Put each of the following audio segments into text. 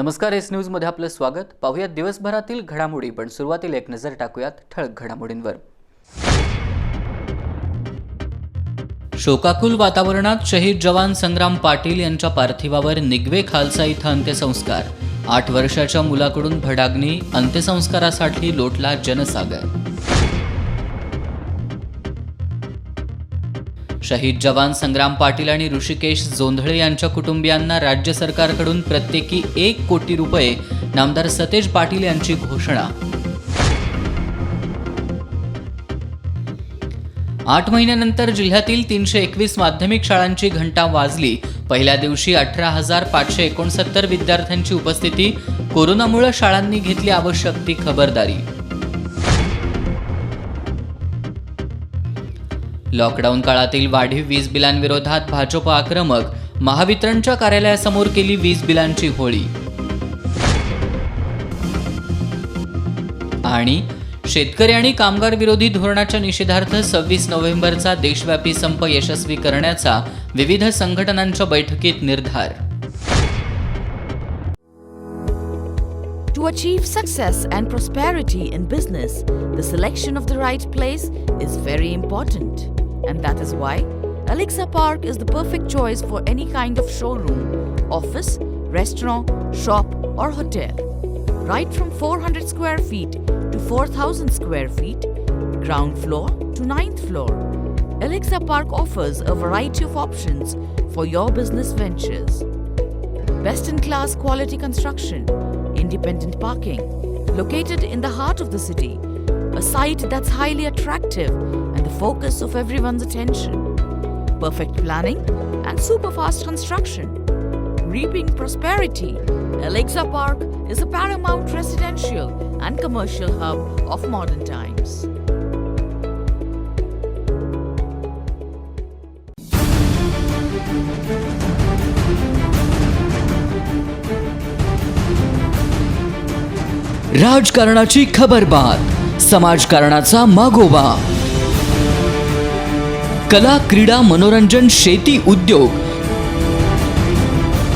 नमस्कार, S news मध्ये आपलं स्वागत. पाहूयात दिवसभरातील घडामोडी, पण सुरुवातीला एक नजर टाकूयात ठळक घडामोडींवर. शोकाकुल वातावरणात शहीद जवान संग्राम पाटील यांच्या पार्थिवावर निगवे खालसा इथं अंत्यसंस्कार. 8 वर्षाच्या मुलाकडून भडाग्नी, अंत्यसंस्कारासाठी लोटला जनसागर. शहीद जवान संग्राम पाटील आणि ऋषिकेश जोंधळे यांच्या कुटुंबियांना राज्य सरकारकडून प्रत्येकी 1 कोटी रुपये. नामदार सतेज पाटील यांची घोषणा. 8 महिन्यानंतर जिल्ह्यातील 321 माध्यमिक शाळांची घंटा वाजली. पहिल्या दिवशी 18,569 विद्यार्थ्यांची उपस्थिती. कोरोनामुळे शाळांनी घेतली आवश्यक ती खबरदारी. लॉकडाऊन काळातील वाढीव वीज बिलांविरोधात भाजप आक्रमक. महावितरणच्या कार्यालयासमोर केली वीज बिलांची होळी. आणि शेतकरी आणि कामगार विरोधी धोरणाच्या निषेधार्थ 26 नोव्हेंबरचा देशव्यापी संप यशस्वी करण्याचा विविध संघटनांच्या बैठकीत निर्धार. To achieve success and prosperity in business, the selection of the right place is very important. And that is why Alexa Park is the perfect choice for any kind of showroom, office, restaurant, shop or hotel. Right from 400 square feet to 4,000 square feet, ground floor to 9th floor, Alexa Park offers a variety of options for your business ventures. Best-in-class quality construction, independent parking, located in the heart of the city, a site that's highly attractive and the focus of everyone's attention. Perfect planning and super fast construction. Reaping prosperity, Alexa Park is a paramount residential and commercial hub of modern times. राजकारणाची खबरबात, समाजकारणाचा मागोवा, कला, क्रीडा, मनोरंजन, शेती, उद्योग,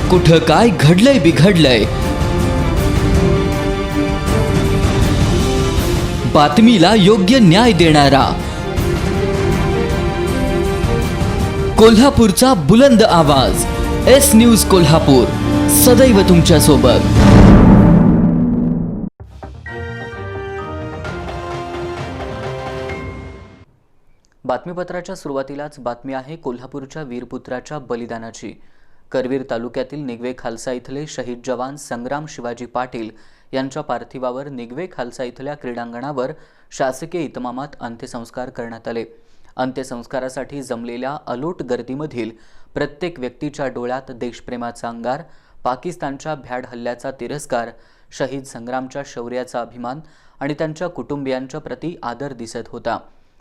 कुठं काय घडलंय बिघडलंय, बातमीला योग्य न्याय देणारा, कोल्हापूरचा बुलंद आवाज. एस न्यूज कोल्हापूर, सदैव तुमच्या सोबत. बातमीपत्राच्या सुरुवातीलाच बातमी आहे कोल्हापूरच्या वीरपुत्राच्या बलिदानाची. करवीर तालुक्यातील निगवे खालसा इथले शहीद जवान संग्राम शिवाजी पाटील यांच्या पार्थिवावर निगवे खालसा इथल्या क्रीडांगणावर शासकीय इतमामात अंत्यसंस्कार करण्यात आले. अंत्यसंस्कारासाठी जमलेल्या अलोट गर्दीमधील प्रत्येक व्यक्तीच्या डोळ्यात देशप्रेमाचा अंगार, पाकिस्तानच्या भ्याड हल्ल्याचा तिरस्कार, शहीद संग्रामच्या शौर्याचा अभिमान आणि त्यांच्या कुटुंबियांच्या प्रति आदर दिसत होता.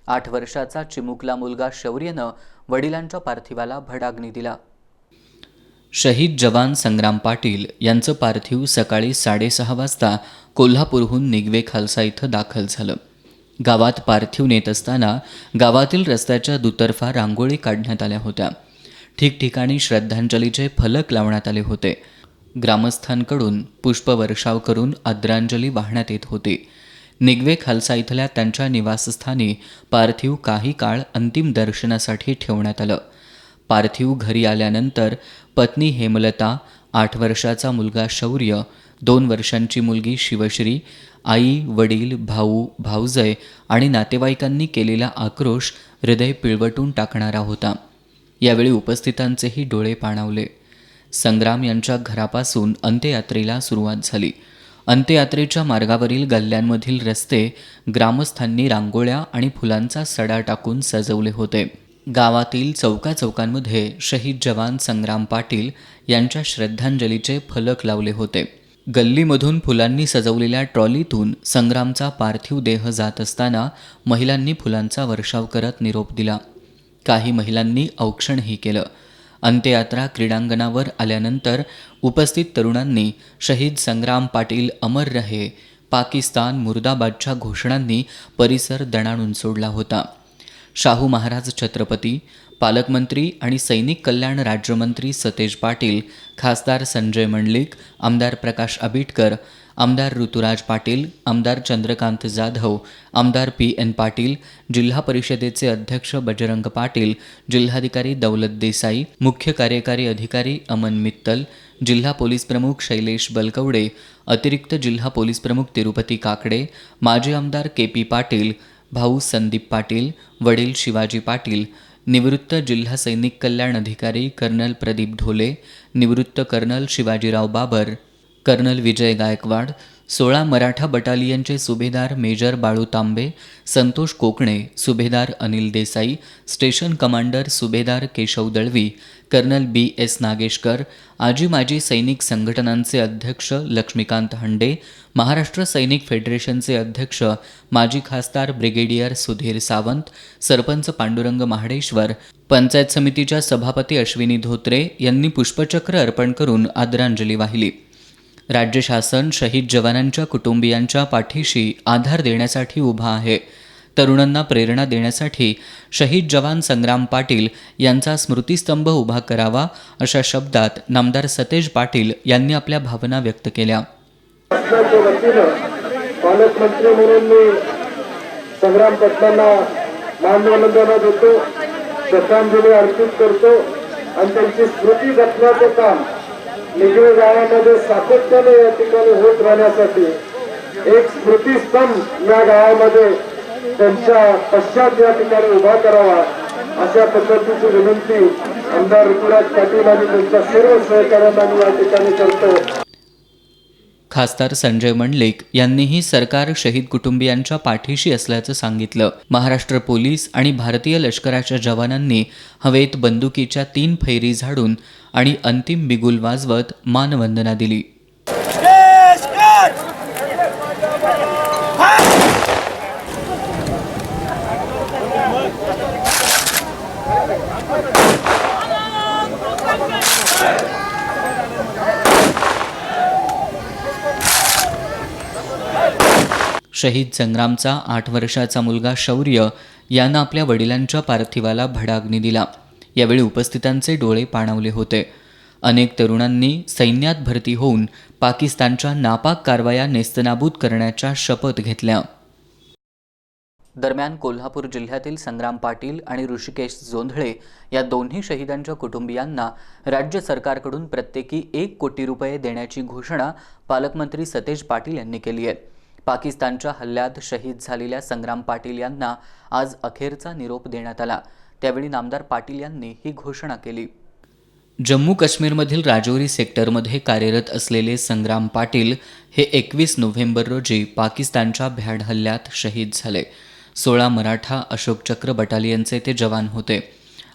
8 वर्षाचा चिमुकला मुलगा शौर्यनं वडिलांच्या पार्थिवाला भडाग्नी दिला. शहीद जवान संग्राम पाटील यांचं पार्थिव सकाळी 6:30 वाजता कोल्हापूरहून निगवे खालसा इथं दाखल झालं. गावात पार्थिव नेत असताना गावातील रस्त्याच्या दुतर्फा रांगोळी काढण्यात आल्या होत्या. ठिकठिकाणी श्रद्धांजलीचे फलक लावण्यात आले होते. ग्रामस्थांकडून पुष्पवर्षाव करून आदरांजली वाहण्यात येत होती. निगवे खालसा इथल्या त्यांच्या निवासस्थानी पार्थिव काही काळ अंतिम दर्शनासाठी ठेवण्यात आलं. पार्थिव घरी आल्यानंतर पत्नी हेमलता, 8 वर्षाचा मुलगा शौर्य, 2 वर्षांची मुलगी शिवश्री, आई, वडील, भाऊ, भाऊजय आणि नातेवाईकांनी केलेला आक्रोश हृदय पिळवटून टाकणारा होता. यावेळी उपस्थितांचेही डोळे पाणावले. संग्राम यांच्या घरापासून अंत्ययात्रेला सुरुवात झाली. अंत्ययात्रेच्या मार्गावरील गल्ल्यांमधील रस्ते ग्रामस्थांनी रांगोळ्या आणि फुलांचा सडा टाकून सजवले होते. गावातील चौकाचौकांमध्ये शहीद जवान संग्राम पाटील यांच्या श्रद्धांजलीचे फलक लावले होते. गल्लीमधून फुलांनी सजवलेल्या ट्रॉलीतून संग्रामचा पार्थिव देह जात असताना महिलांनी फुलांचा वर्षाव करत निरोप दिला. काही महिलांनी औक्षणही केलं. अंत्ययात्रा क्रीडांगणावर आल्यानंतर उपस्थित तरुणांनी शहीद संग्राम पाटील अमर रहे, पाकिस्तान मुर्दाबादच्या घोषणांनी परिसर दणाणून सोडला होता. शाहू महाराज छत्रपती, पालकमंत्री आणि सैनिक कल्याण राज्यमंत्री सतेज पाटील, खासदार संजय मंडलिक, आमदार प्रकाश आबिटकर, आमदार ऋतुराज पाटील, आमदार चंद्रकांत जाधव, आमदार PN पाटील, जिल्हा परिषदेचे अध्यक्ष बजरंग पाटील, जिल्हाधिकारी दौलत देसाई, मुख्य कार्यकारी अधिकारी अमन मित्तल, जिल्हा पोलीस प्रमुख शैलेश बलकवडे, अतिरिक्त जिल्हा पोलीस प्रमुख तिरुपती काकडे, माजी आमदार KP पाटील, भाऊ संदीप पाटील, वडील शिवाजी पाटील, निवृत्त जिल्हा सैनिक कल्याण अधिकारी कर्नल प्रदीप ढोले, निवृत्त कर्नल शिवाजीराव बाबर, कर्नल विजय गायकवाड, 16 मराठा बटालियनचे सुभेदार मेजर बाळू तांबे, संतोष कोकणे, सुभेदार अनिल देसाई, स्टेशन कमांडर सुभेदार केशव दळवी, कर्नल BS नागेशकर, आजी माजी सैनिक संघटनांचे अध्यक्ष लक्ष्मीकांत हंडे, महाराष्ट्र सैनिक फेडरेशनचे अध्यक्ष माजी खासदार ब्रिगेडियर सुधीर सावंत, सरपंच पांडुरंग महाडेश्वर, पंचायत समितीच्या सभापती अश्विनी धोत्रे यांनी पुष्पचक्र अर्पण करून आदरांजली वाहिली. राज्य शासन शहीद जवानांच्या कुटुंबियांच्या पाठीशी आधार देण्यासाठी उभा आहे. तरुणांना प्रेरणा देण्यासाठी शहीद जवान संग्राम पाटील यांचा स्मृतिस्तंभ उभा करावा अशा शब्दात नामदार सतेज पाटील यांनी आपल्या भावना व्यक्त केल्या. पालकमंत्री म्हणून मी संग्राम पाटलांना मानवंदना देतो, श्रद्धांजली अर्पित करतो आणि त्यांची स्मृती जपण्याचं काम निगवे गावामध्ये सातत्याने या ठिकाणी होत राहण्यासाठी एक स्मृतिस्तंभ या गावामध्ये त्यांच्या पश्चात या ठिकाणी उभा करावा अशा पद्धतीची विनंती आमदार ऋतुराज पाटील आणि त्यांच्या सर्व सहकार्यांना मी या ठिकाणी करतो. खासदार संजय मंडलिक यांनीही सरकार शहीद कुटुंबियांच्या पाठीशी असल्याचं सांगितलं. महाराष्ट्र पोलीस आणि भारतीय लष्कराच्या जवानांनी हवेत बंदुकीच्या 3 फैरी झाडून आणि अंतिम बिगुल वाजवत मानवंदना दिली. शहीद संग्रामचा 8 वर्षाचा मुलगा शौर्य यानं आपल्या वडिलांच्या पार्थिवाला भडाग्नी दिला. यावेळी उपस्थितांचे डोळे पाणावले होते. अनेक तरुणांनी सैन्यात भरती होऊन पाकिस्तानच्या नापाक कारवाया नेस्तनाबूत करण्याच्या शपथ घेतल्या. दरम्यान कोल्हापूर जिल्ह्यातील संग्राम पाटील आणि ऋषिकेश जोंधळे या दोन्ही शहीदांच्या कुटुंबियांना राज्य सरकारकडून प्रत्येकी 1 कोटी रुपये देण्याची घोषणा पालकमंत्री सतेज पाटील यांनी केली आहे. पाकिस्तानच्या हल्ल्यात शहीद झालेल्या संग्राम पाटील यांना आज अखेरचा निरोप देण्यात आला. त्यावेळी नामदार पाटील यांनी ही घोषणा केली. जम्मू काश्मीरमधील राजौरी सेक्टरमध्ये कार्यरत असलेले संग्राम पाटील हे 21 नोव्हेंबर रोजी पाकिस्तानच्या भ्याड हल्ल्यात शहीद झाले. 16 मराठा अशोक चक्र बटालियनचे ते जवान होते.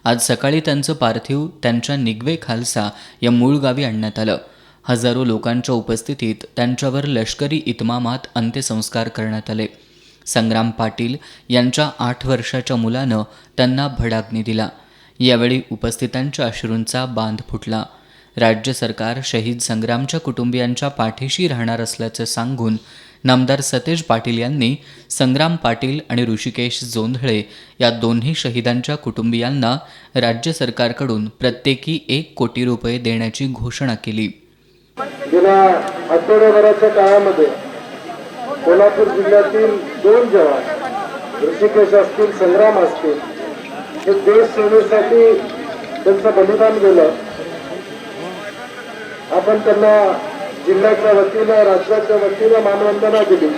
आज सकाळी त्यांचं पार्थिव त्यांच्या निगवे खालसा या मूळ गावी आणण्यात आलं. हजारो लोकांच्या उपस्थितीत त्यांच्यावर लष्करी इतमामात अंत्यसंस्कार करण्यात आले. संग्राम पाटील यांच्या 8 वर्षाच्या मुलानं त्यांना भडाग्नी दिला. यावेळी उपस्थितांच्या अश्रूंचा बांध फुटला. राज्य सरकार शहीद संग्रामच्या कुटुंबियांच्या पाठीशी राहणार असल्याचं सांगून नामदार सतेज पाटील यांनी संग्राम पाटील आणि ऋषिकेश जोंधळे या दोन्ही शहीदांच्या कुटुंबियांना राज्य सरकारकडून प्रत्येकी 1 कोटी रुपये देण्याची घोषणा केली. गेल्या आठवड्याभराच्या काळामध्ये कोल्हापूर जिल्ह्यातील 2 जवान ऋषिकेश असतील, संग्राम असतील, हे देश सेवेसाठी त्यांचं बलिदान गेलं. आपण त्यांना जिल्ह्याच्या वतीनं, राज्याच्या वतीनं मानवंदना दिली.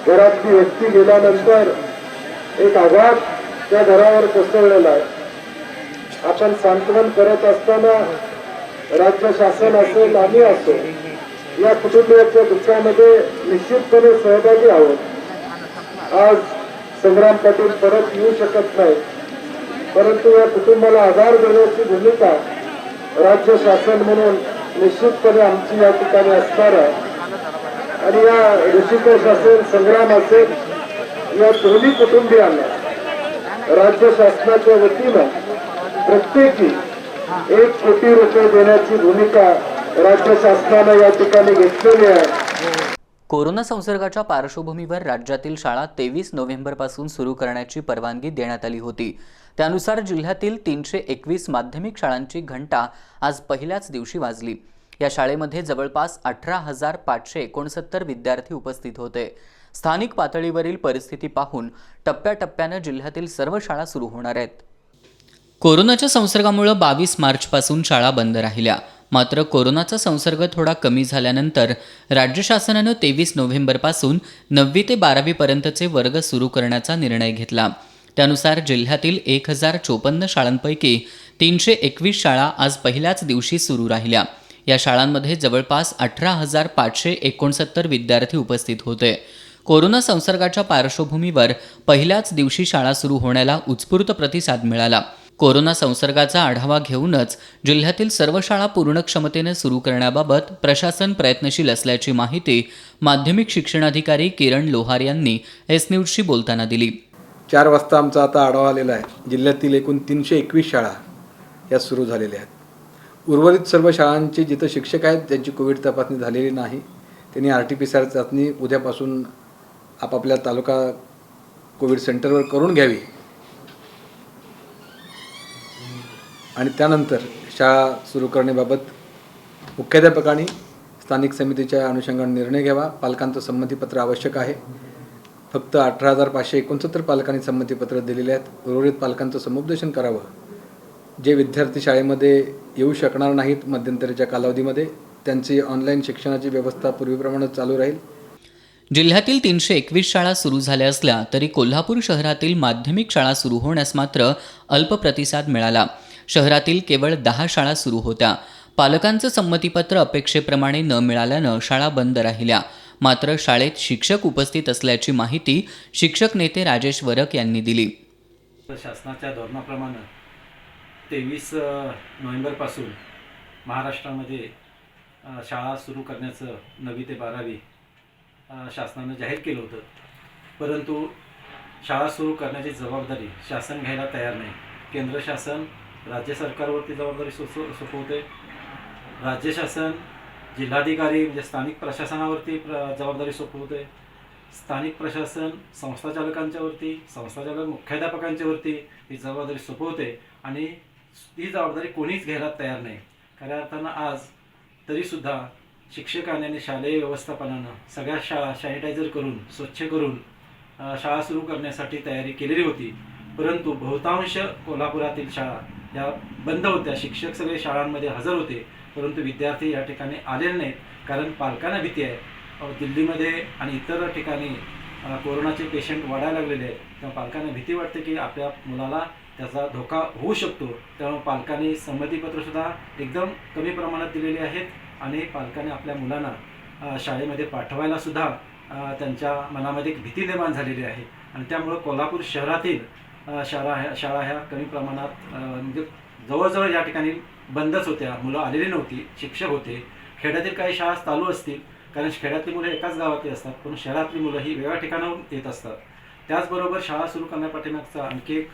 घरातली व्यक्ती गेल्यानंतर एक आघात त्या घरावर कोसळलेला आहे. आपण सांत्वन करत असताना राज्य शासन असेल, आम्ही असो, या कुटुंबियांच्या दुःखामध्ये निश्चितपणे सहभागी आहोत. आज संग्राम पाटील परत येऊ शकत नाही, परंतु या कुटुंबाला आधार देण्याची भूमिका राज्य शासन म्हणून निश्चितपणे आमची या ठिकाणी असणार आहे. आणि या ऋषिकेश असेल, संग्राम असेल, या दोन्ही कुटुंबियांना राज्य शासनाच्या वतीनं प्रत्येकी 1 कोटी रुपये देण्याची भूमिका राज्य शासनानं या ठिकाणी घेतलेली आहे. कोरोना संसर्गाच्या पार्श्वभूमीवर राज्यातील शाळा 23 नोव्हेंबरपासून सुरू करण्याची परवानगी देण्यात आली होती. त्यानुसार जिल्ह्यातील 321 माध्यमिक शाळांची घंटा आज पहिल्याच दिवशी वाजली. या शाळेमध्ये जवळपास 18,569 विद्यार्थी उपस्थित होते. स्थानिक पातळीवरील परिस्थिती पाहून टप्प्याटप्प्याने जिल्ह्यातील सर्व शाळा सुरू होणार आहेत. कोरोनाच्या संसर्गामुळे 22 मार्चपासून शाळा बंद राहिल्या. मात्र कोरोनाचा संसर्ग थोडा कमी झाल्यानंतर राज्य शासनानं 23 नोव्हेंबरपासून 9वी ते 12वी पर्यंतचे वर्ग सुरू करण्याचा निर्णय घेतला. त्यानुसार जिल्ह्यातील 1054 शाळांपैकी 321 शाळा आज पहिल्याच दिवशी सुरू राहिल्या. या शाळांमध्ये जवळपास 18,569 विद्यार्थी उपस्थित होते. कोरोना संसर्गाच्या पार्श्वभूमीवर पहिल्याच दिवशी शाळा सुरू होण्याला उत्स्फूर्त प्रतिसाद मिळाला. कोरोना संसर्गाचा आढावा घेऊनच जिल्ह्यातील सर्व शाळा पूर्ण क्षमतेने सुरू करण्याबाबत प्रशासन प्रयत्नशील असल्याची माहिती माध्यमिक शिक्षणाधिकारी किरण लोहार यांनी एस न्यूजशी बोलताना दिली. 4 वाजता आमचा आता आढावा आलेला आहे. जिल्ह्यातील एकूण 321 शाळा या सुरू झालेल्या आहेत. उर्वरित सर्व शाळांची जिथं शिक्षक आहेत त्यांची कोविड तपासणी झालेली नाही, त्यांनी RT-PCR चाचणी उद्यापासून आपापल्या तालुका कोविड सेंटरवर करून घ्यावी आणि त्यानंतर शाळा सुरू करण्याबाबत मुख्याध्यापकांनी स्थानिक समितीच्या अनुषंगाने निर्णय घ्यावा. पालकांचं संमतीपत्र आवश्यक आहे. फक्त 18,569 पालकांनी संमतीपत्र दिलेले आहेत. उर्वरित पालकांचं समुपदेशन करावं. जे विद्यार्थी शाळेमध्ये येऊ शकणार नाहीत मध्यंतरीच्या कालावधीमध्ये त्यांची ऑनलाईन शिक्षणाची व्यवस्था पूर्वीप्रमाणे चालू राहील. जिल्ह्यातील 321 शाळा सुरू झाल्या असल्या तरी कोल्हापूर शहरातील माध्यमिक शाळा सुरू होण्यास मात्र अल्प प्रतिसाद मिळाला. शहरातील केवळ 10 शाळा सुरू होत्या. पालकांचं संमतीपत्र अपेक्षेप्रमाणे न मिळाल्यानं शाळा बंद राहिल्या. मात्र शाळेत शिक्षक उपस्थित असल्याची माहिती शिक्षक नेते राजेश वरक यांनी दिली. शासनाच्या धोरणाप्रमाणे 23 नोव्हेंबरपासून महाराष्ट्रामध्ये शाळा सुरू करण्याचं 9वी ते 12वी शासनानं जाहीर केलं होतं. परंतु शाळा सुरू करण्याची जबाबदारी शासन घ्यायला तयार नाही. केंद्र शासन राज्य सरकारवरती जबाबदारी सोपवते. राज्य शासन जिल्हाधिकारी म्हणजे स्थानिक प्रशासनावरती जबाबदारी सोपवते. स्थानिक प्रशासन संस्थाचालकांच्यावरती, संस्थाचालक मुख्याध्यापकांच्यावरती ही जबाबदारी सोपवते आणि ती जबाबदारी कोणीच घ्यायला तयार नाही. खऱ्या अर्थानं आज तरीसुद्धा शिक्षकांनी आणि शालेय व्यवस्थापनानं सगळ्या शाळा सॅनिटायझर करून स्वच्छ करून शाळा सुरू करण्यासाठी तयारी केलेली होती. परंतु बहुतांश कोल्हापुरातील शाळा या बंद होत्या. शिक्षक सगळे शाळांमध्ये हजर होते, परंतु विद्यार्थी या ठिकाणी आलेले नाहीत. कारण पालकांना भीती आहे. दिल्लीमध्ये आणि इतर ठिकाणी कोरोनाचे पेशंट वाढायला लागलेले आहेत. तेव्हा पालकांना भीती वाटते की आपल्या मुलाला त्याचा धोका होऊ शकतो. त्यामुळे पालकांनी संमतीपत्रसुद्धा एकदम कमी प्रमाणात दिलेले आहेत आणि पालकांनी आपल्या मुलांना शाळेमध्ये पाठवायला सुद्धा त्यांच्या मनामध्ये एक भीती निर्माण झालेली आहे. आणि त्यामुळं कोल्हापूर शहरातील शाळा ह्या कमी प्रमाणात म्हणजे जवळजवळ या ठिकाणी बंदच होत्या. मुलं आलेली नव्हती, शिक्षक होते. खेड्यातील काही शाळा चालू असतील कारण खेड्यातली मुलं एकाच गावातली असतात, पण शहरातली मुलं ही वेगळ्या ठिकाणाहून येत असतात. त्याचबरोबर शाळा सुरू करण्यापाठीमागचा आणखी एक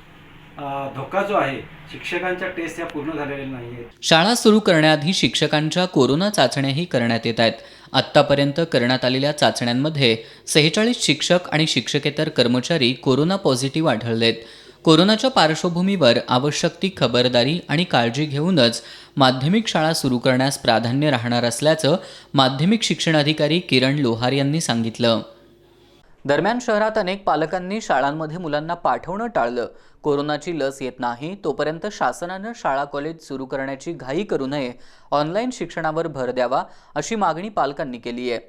धोका जो आहे, शिक्षकांच्या टेस्ट ह्या पूर्ण झालेल्या नाही आहेत. शाळा सुरू करण्याआधी शिक्षकांच्या कोरोना चाचण्याही करण्यात येत आहेत. आत्तापर्यंत करण्यात आलेल्या चाचण्यांमध्ये 46 शिक्षक आणि शिक्षकेतर कर्मचारी कोरोना पॉझिटिव्ह आढळलेत. कोरोनाच्या पार्श्वभूमीवर आवश्यक ती खबरदारी आणि काळजी घेऊनच माध्यमिक शाळा सुरू करण्यास प्राधान्य राहणार असल्याचं माध्यमिक शिक्षणाधिकारी किरण लोहार यांनी सांगितलं. दरम्यान शहरात अनेक पालकांनी शाळांमध्ये मुलांना पाठवणं टाळलं. कोरोनाची लस येत नाही तोपर्यंत शासनानं शाळा कॉलेज सुरू करण्याची घाई करू नये, ऑनलाईन शिक्षणावर भर द्यावा अशी मागणी पालकांनी केली आहे.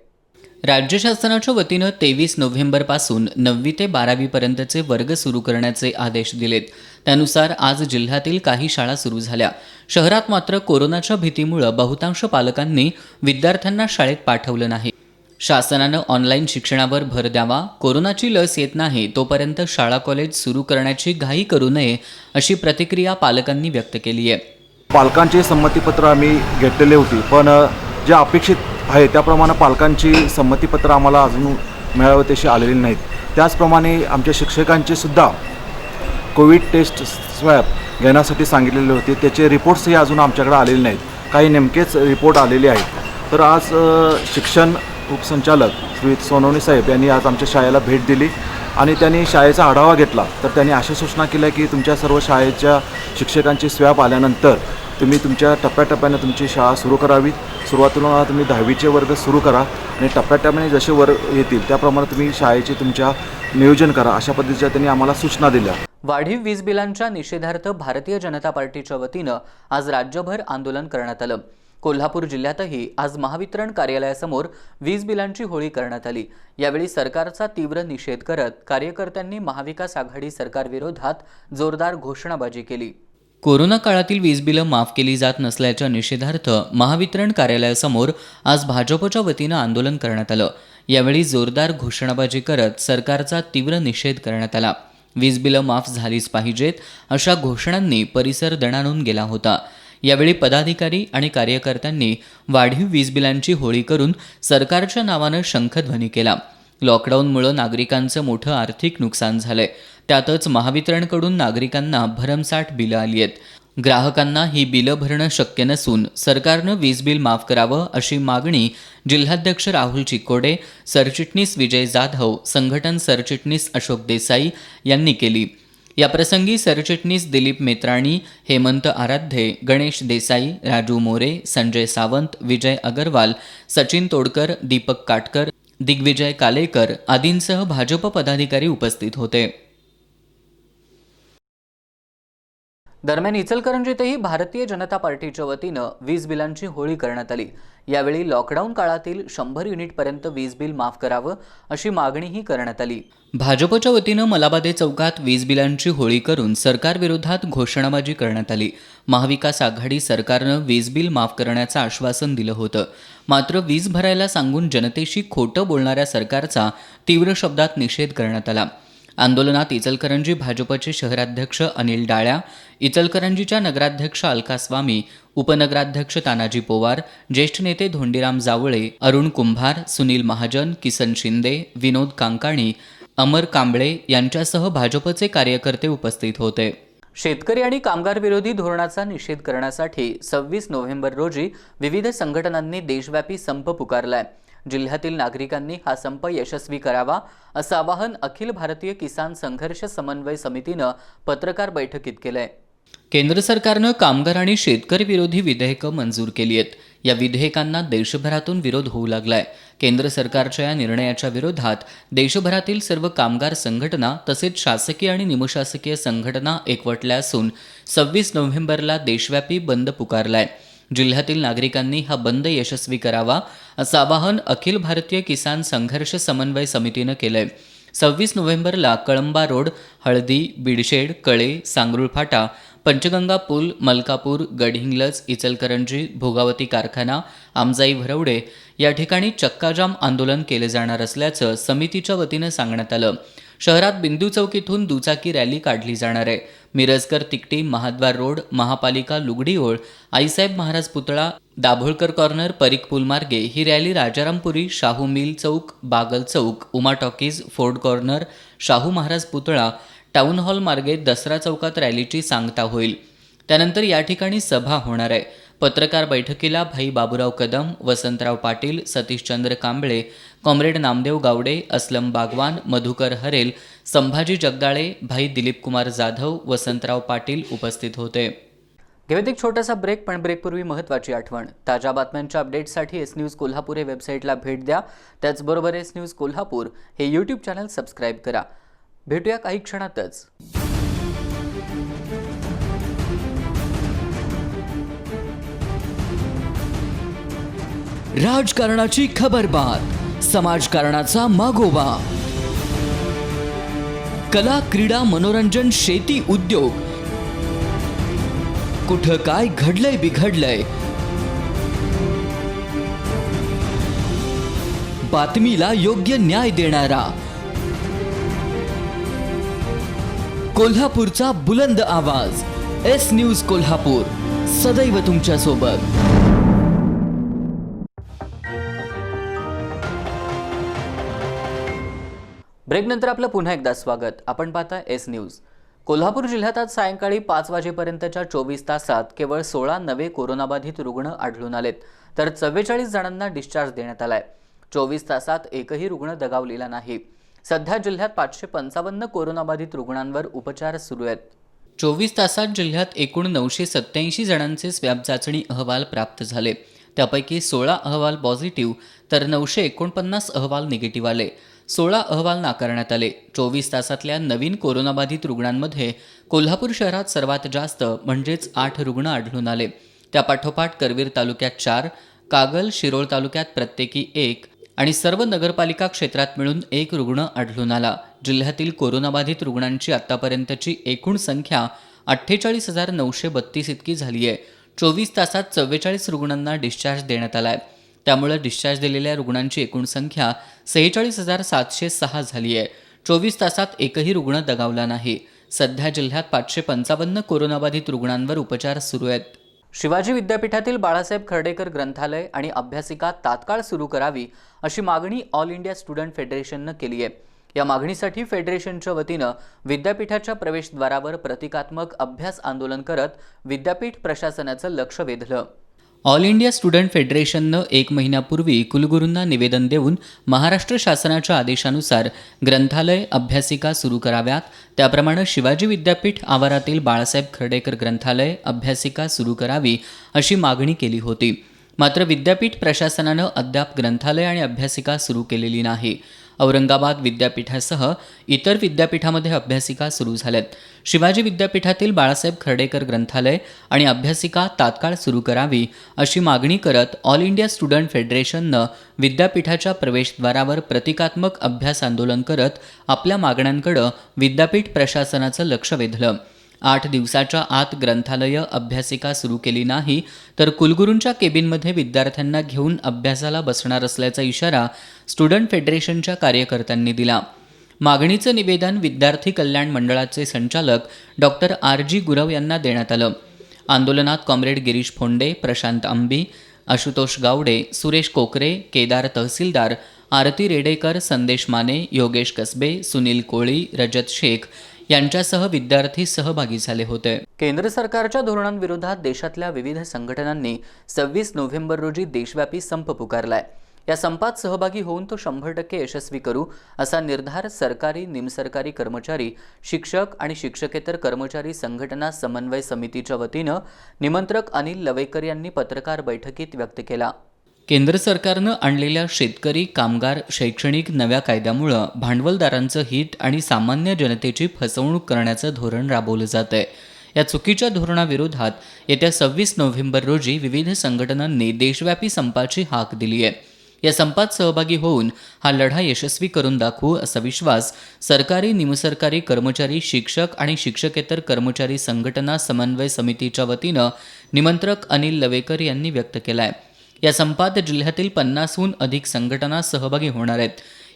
राज्य शासनाच्या वतीनं 23 नोव्हेंबरपासून 9वी ते 12वी पर्यंतचे वर्ग सुरू करण्याचे आदेश दिलेत. त्यानुसार आज जिल्ह्यातील काही शाळा सुरू झाल्या. शहरात मात्र कोरोनाच्या भीतीमुळे बहुतांश पालकांनी विद्यार्थ्यांना शाळेत पाठवलं नाही. शासनानं ऑनलाईन शिक्षणावर भर द्यावा, कोरोनाची लस येत नाही तोपर्यंत शाळा कॉलेज सुरू करण्याची घाई करू नये अशी प्रतिक्रिया पालकांनी व्यक्त केली आहे. पालकांचे संमतीपत्र आम्ही घेतलेले होती, पण जे अपेक्षित आहे त्याप्रमाणे पालकांची संमतीपत्र आम्हाला अजून मिळावे तशी आलेली नाहीत. त्याचप्रमाणे आमच्या शिक्षकांचे सुद्धा कोविड टेस्ट स्वॅब घेण्यासाठी सांगितलेले होते, त्याचे रिपोर्ट्सही अजून आमच्याकडे आलेले नाहीत. काही नेमकेच रिपोर्ट आलेले आहेत. तर आज शिक्षण उपसंचालक श्रीयुत सोनवणे साहेब यांनी आज आमच्या शाळेला भेट दिली आणि त्यांनी शाळेचा आढावा घेतला. तर त्यांनी अशा सूचना केल्या की तुमच्या सर्व शाळेच्या शिक्षकांची स्वॅब आल्यानंतर तुम्ही तुमच्या टप्प्याटप्प्याने तुमची शाळा सुरू करावी. सुरुवातीला तुम्ही 10वीचे वर्ग सुरू करा आणि टप्प्याटप्प्याने जसे वर्ग येतील त्याप्रमाणे तुम्ही शाळेचे तुमच्या नियोजन करा, अशा पद्धतीच्या त्यांनी आम्हाला सूचना दिल्या. वाढीव वीज बिलांच्या निषेधार्थ भारतीय जनता पार्टीच्या वतीनं आज राज्यभर आंदोलन करण्यात आलं. कोल्हापूर जिल्ह्यातही आज महावितरण कार्यालयासमोर वीज बिलांची होळी करण्यात आली. यावेळी सरकारचा तीव्र निषेध करत कार्यकर्त्यांनी महाविकास आघाडी सरकारविरोधात जोरदार घोषणाबाजी केली. कोरोना काळातील वीज बिलं माफ केली जात नसल्याच्या निषेधार्थ महावितरण कार्यालयासमोर आज भाजपच्या वतीनं आंदोलन करण्यात आलं. यावेळी जोरदार घोषणाबाजी करत सरकारचा तीव्र निषेध करण्यात आला. वीज बिलं माफ झालीच पाहिजेत अशा घोषणांनी परिसर दणाणून गेला होता. यावेळी पदाधिकारी आणि कार्यकर्त्यांनी वाढीव वीज बिलांची होळी करून सरकारच्या नावानं शंखध्वनी केला. लॉकडाऊनमुळे नागरिकांचं मोठं आर्थिक नुकसान झालंय. त्यातच महावितरणकडून नागरिकांना भरमसाठ बिलं आली आहेत. ग्राहकांना ही बिलं भरणं शक्य नसून सरकारनं वीज बिल माफ करावं अशी मागणी जिल्हाध्यक्ष राहुल चिकोडे, सरचिटणीस विजय जाधव, संघटन सरचिटणीस अशोक देसाई यांनी केली. याप्रसंगी सरचिटणीस दिलीप मेत्राणी, हेमंत आराध्ये, गणेश देसाई, राजू मोरे, संजय सावंत, विजय अगरवाल, सचिन तोडकर, दीपक काटकर, दिग्विजय कालेकर आदींसह भाजप पदाधिकारी उपस्थित होते. दरम्यान इचलकरंजीतही भारतीय जनता पार्टीच्या वतीनं वीज बिलांची होळी करण्यात आली. यावेळी लॉकडाऊन काळातील 100 युनिटपर्यंत वीज बिल माफ करावं अशी मागणीही करण्यात आली. भाजपच्या वतीनं मलाबादे चौकात वीज बिलांची होळी करून सरकारविरोधात घोषणाबाजी करण्यात आली. महाविकास आघाडी सरकारनं वीज बिल माफ करण्याचं आश्वासन दिलं होतं. मात्र वीज भरायला सांगून जनतेशी खोटं बोलणाऱ्या सरकारचा तीव्र शब्दात निषेध करण्यात आला. आंदोलनात इचलकरंजी भाजपचे शहराध्यक्ष अनिल डाळ्या, इचलकरंजीच्या नगराध्यक्ष अलका स्वामी, उपनगराध्यक्ष तानाजी पोवार, ज्येष्ठ नेते धोंडीराम जावळे, अरुण कुंभार, सुनील महाजन, किसन शिंदे, विनोद कांकाणी, अमर कांबळे यांच्यासह भाजपचे कार्यकर्ते उपस्थित होते. शेतकरी आणि कामगार विरोधी धोरणाचा निषेध करण्यासाठी 26 नोव्हेंबर रोजी विविध संघटनांनी देशव्यापी संप पुकारलाय. जिल्ह्यातील नागरिकांनी हा संप यशस्वी करावा असं आवाहन अखिल भारतीय किसान संघर्ष समन्वय समितीनं पत्रकार बैठकीत केलंय. केंद्र सरकारनं कामगार आणि शेतकरी विरोधी विधेयकं मंजूर केली आहेत. या विधेयकांना देशभरातून विरोध होऊ लागलाय. केंद्र सरकारच्या या निर्णयाच्या विरोधात देशभरातील सर्व कामगार संघटना तसेच शासकीय आणि निमशासकीय संघटना एकवटल्या असून 26 नोव्हेंबरला देशव्यापी बंद पुकारलाय. जिल्ह्यातील नागरिकांनी हा बंद यशस्वी करावा असं आवाहन अखिल भारतीय किसान संघर्ष समन्वय समितीनं केलंय. 26 नोव्हेंबरला कळंबा रोड, हळदी, बीडशेड, कळे, सांगरुळ फाटा, पंचगंगा पूल, मलकापूर, गडहिंग्लज, इचलकरंजी, भोगावती कारखाना, आमजाई भरवडे या ठिकाणी चक्काजाम आंदोलन केले जाणार असल्याचं समितीच्या वतीनं सांगण्यात आलं. शहरात बिंदू चौक इथून दुचाकी रॅली काढली जाणार आहे. मिरजकर तिकटी, महाद्वार रोड, महापालिका लुगडी ओळ, आईसाहेब महाराज पुतळा, दाभोळकर कॉर्नर, परीक पूल मार्गे ही रॅली राजारामपुरी, शाहू मिल चौक, बागल चौक, Uma talkies, Ford corner, Shahu Maharaj पुतळा, टाउन हॉल मार्गे दसरा चौकात रॅलीची सांगता होईल. त्यानंतर या ठिकाणी सभा होणार आहे. पत्रकार बैठकीला भाई बाबूराव कदम, वसंतराव पाटील, सतीशचंद्र कांबळे, कॉम्रेड नामदेव गावडे, असलम बागवान, मधुकर हरेल, संभाजी जगदाळे, भाई दिलीप कुमार जाधव, वसंतराव पाटील उपस्थित होते. घेऊयात एक छोटासा ब्रेक, पण ब्रेकपूर्वी महत्त्वाची आठवण. ताज्या बातम्यांच्या अपडेट्ससाठी एस न्यूज कोल्हापूर हे वेबसाईटला भेट द्या. त्याचबरोबर एस न्यूज कोल्हापूर हे यूट्यूब चॅनल सबस्क्राईब करा. भेटूया काही क्षणातच. राजकारणाची खबरबात, समाजकारणाचा मागोवा, कला, क्रीडा, मनोरंजन, शेती, उद्योग, कुठं काय घडलंय बिघडलंय, बातमीला योग्य न्याय देणारा कोल्हापूरचा बुलंद आवाज एस न्यूज कोल्हापूर, सदैव तुमच्या सोबत. ब्रेकनंतर आपलं पुन्हा एकदा स्वागत. आपण पाहता एस न्यूज. कोल्हापूर जिल्ह्यात आज सायंकाळी 5 वाजेपर्यंतच्या 24 तासात केवळ 16 नवे कोरोनाबाधित रुग्ण आढळून आलेत, तर 44 जणांना डिस्चार्ज देण्यात आलाय. 24 तासात एकही रुग्ण दगावलेला नाही. सध्या जिल्ह्यात 555 कोरोनाबाधित रुग्णांवर उपचार सुरू आहेत. 24 तासात जिल्ह्यात एकूण 987 जणांचे स्वॅब चाचणी अहवाल प्राप्त झाले. त्यापैकी 16 अहवाल पॉझिटिव्ह तर 949 अहवाल निगेटिव्ह आले. 16 अहवाल नाकारण्यात आले. 24 तासातल्या नवीन कोरोनाबाधित रुग्णांमध्ये कोल्हापूर शहरात सर्वात जास्त म्हणजेच 8 रुग्ण आढळून आले. त्यापाठोपाठ करवीर तालुक्यात 4, कागल, शिरोळ तालुक्यात प्रत्येकी 1 आणि सर्व नगरपालिका क्षेत्रात मिळून 1 रुग्ण आढळून आला. जिल्ह्यातील कोरोनाबाधित रुग्णांची आत्तापर्यंतची एकूण संख्या 48,932 इतकी झाली आहे. 24 तासात 44 रुग्णांना डिस्चार्ज देण्यात आला आहे. त्यामुळे डिस्चार्ज दिलेल्या रुग्णांची एकूण संख्या 46,706 झाली आहे. 24 तासात एकही रुग्ण दगावला नाही. सध्या जिल्ह्यात 555 कोरोनाबाधित रुग्णांवर उपचार सुरू आहेत. शिवाजी विद्यापीठातील बाळासाहेब खर्डेकर ग्रंथालय आणि अभ्यासिका तात्काळ सुरू करावी अशी मागणी ऑल इंडिया स्टुडंट फेडरेशननं केली आहे. या मागणीसाठी फेडरेशनच्या वतीनं विद्यापीठाच्या प्रवेशद्वारावर प्रतिकात्मक अभ्यास आंदोलन करत विद्यापीठ प्रशासनाचं लक्ष वेधलं. ऑल इंडिया स्टुडंट फेडरेशननं 1 महिन्यापूर्वी कुलगुरूंना निवेदन देऊन महाराष्ट्र शासनाच्या आदेशानुसार ग्रंथालय अभ्यासिका सुरू कराव्यात, त्याप्रमाणे शिवाजी विद्यापीठ आवारातील बाळासाहेब खर्डेकर ग्रंथालय अभ्यासिका सुरू करावी अशी मागणी केली होती. मात्र विद्यापीठ प्रशासनानं अद्याप ग्रंथालय आणि अभ्यासिका सुरू केलेली नाही. औरंगाबाद विद्यापीठासह इतर विद्यापीठामध्ये अभ्यासिका सुरू झाल्यात. शिवाजी विद्यापीठातील बाळासाहेब खर्डेकर ग्रंथालय आणि अभ्यासिका तात्काळ सुरू करावी अशी मागणी करत ऑल इंडिया स्टुडंट फेडरेशननं विद्यापीठाच्या प्रवेशद्वारावर प्रतिकात्मक अभ्यास आंदोलन करत आपल्या मागण्यांकडे विद्यापीठ प्रशासनाचं लक्ष वेधलं. 8 दिवसाच्या आत ग्रंथालय अभ्यासिका सुरू केली नाही तर कुलगुरूंच्या केबिनमध्ये विद्यार्थ्यांना घेऊन अभ्यासाला बसणार असल्याचा इशारा स्टुडंट फेडरेशनच्या कार्यकर्त्यांनी दिला. मागणीचं निवेदन विद्यार्थी कल्याण मंडळाचे संचालक डॉक्टर RG गुरव यांना देण्यात आलं. आंदोलनात कॉम्रेड गिरीश फोंडे, प्रशांत आंबी, आशुतोष गावडे, सुरेश कोकरे, केदार तहसीलदार, आरती रेडेकर, संदेश माने, योगेश कसबे, सुनील कोळी, रजत शेख यांच्यासह विद्यार्थी सहभागी झाले होते. केंद्र सरकारच्या धोरणांविरोधात देशातल्या विविध संघटनांनी 26 नोव्हेंबर रोजी देशव्यापी संप पुकारलाय. या संपात सहभागी होऊन तो 100% यशस्वी करू असा निर्धार सरकारी, निमसरकारी कर्मचारी, शिक्षक आणि शिक्षकेतर कर्मचारी संघटना समन्वय समितीच्या वतीनं निमंत्रक अनिल लवेकर यांनी पत्रकार बैठकीत व्यक्त केला. केंद्र सरकारनं आणलेल्या शेतकरी, कामगार, शैक्षणिक नव्या कायद्यामुळं भांडवलदारांचं हित आणि सामान्य जनतेची फसवणूक करण्याचं धोरण राबवलं जात आहे. या चुकीच्या धोरणाविरोधात येत्या 26 नोव्हेंबर रोजी विविध संघटनांनी देशव्यापी संपाची हाक दिली आहे. या संपात सहभागी होऊन हा लढा यशस्वी करून दाखवू असा विश्वास सरकारी, निमसरकारी कर्मचारी, शिक्षक आणि शिक्षकेतर कर्मचारी संघटना समन्वय समितीच्या वतीनं निमंत्रक अनिल लवेकर यांनी व्यक्त केला आहे. या संपात जिल्ह्यातील 50हून अधिक संघटना सहभागी होणार आहेत.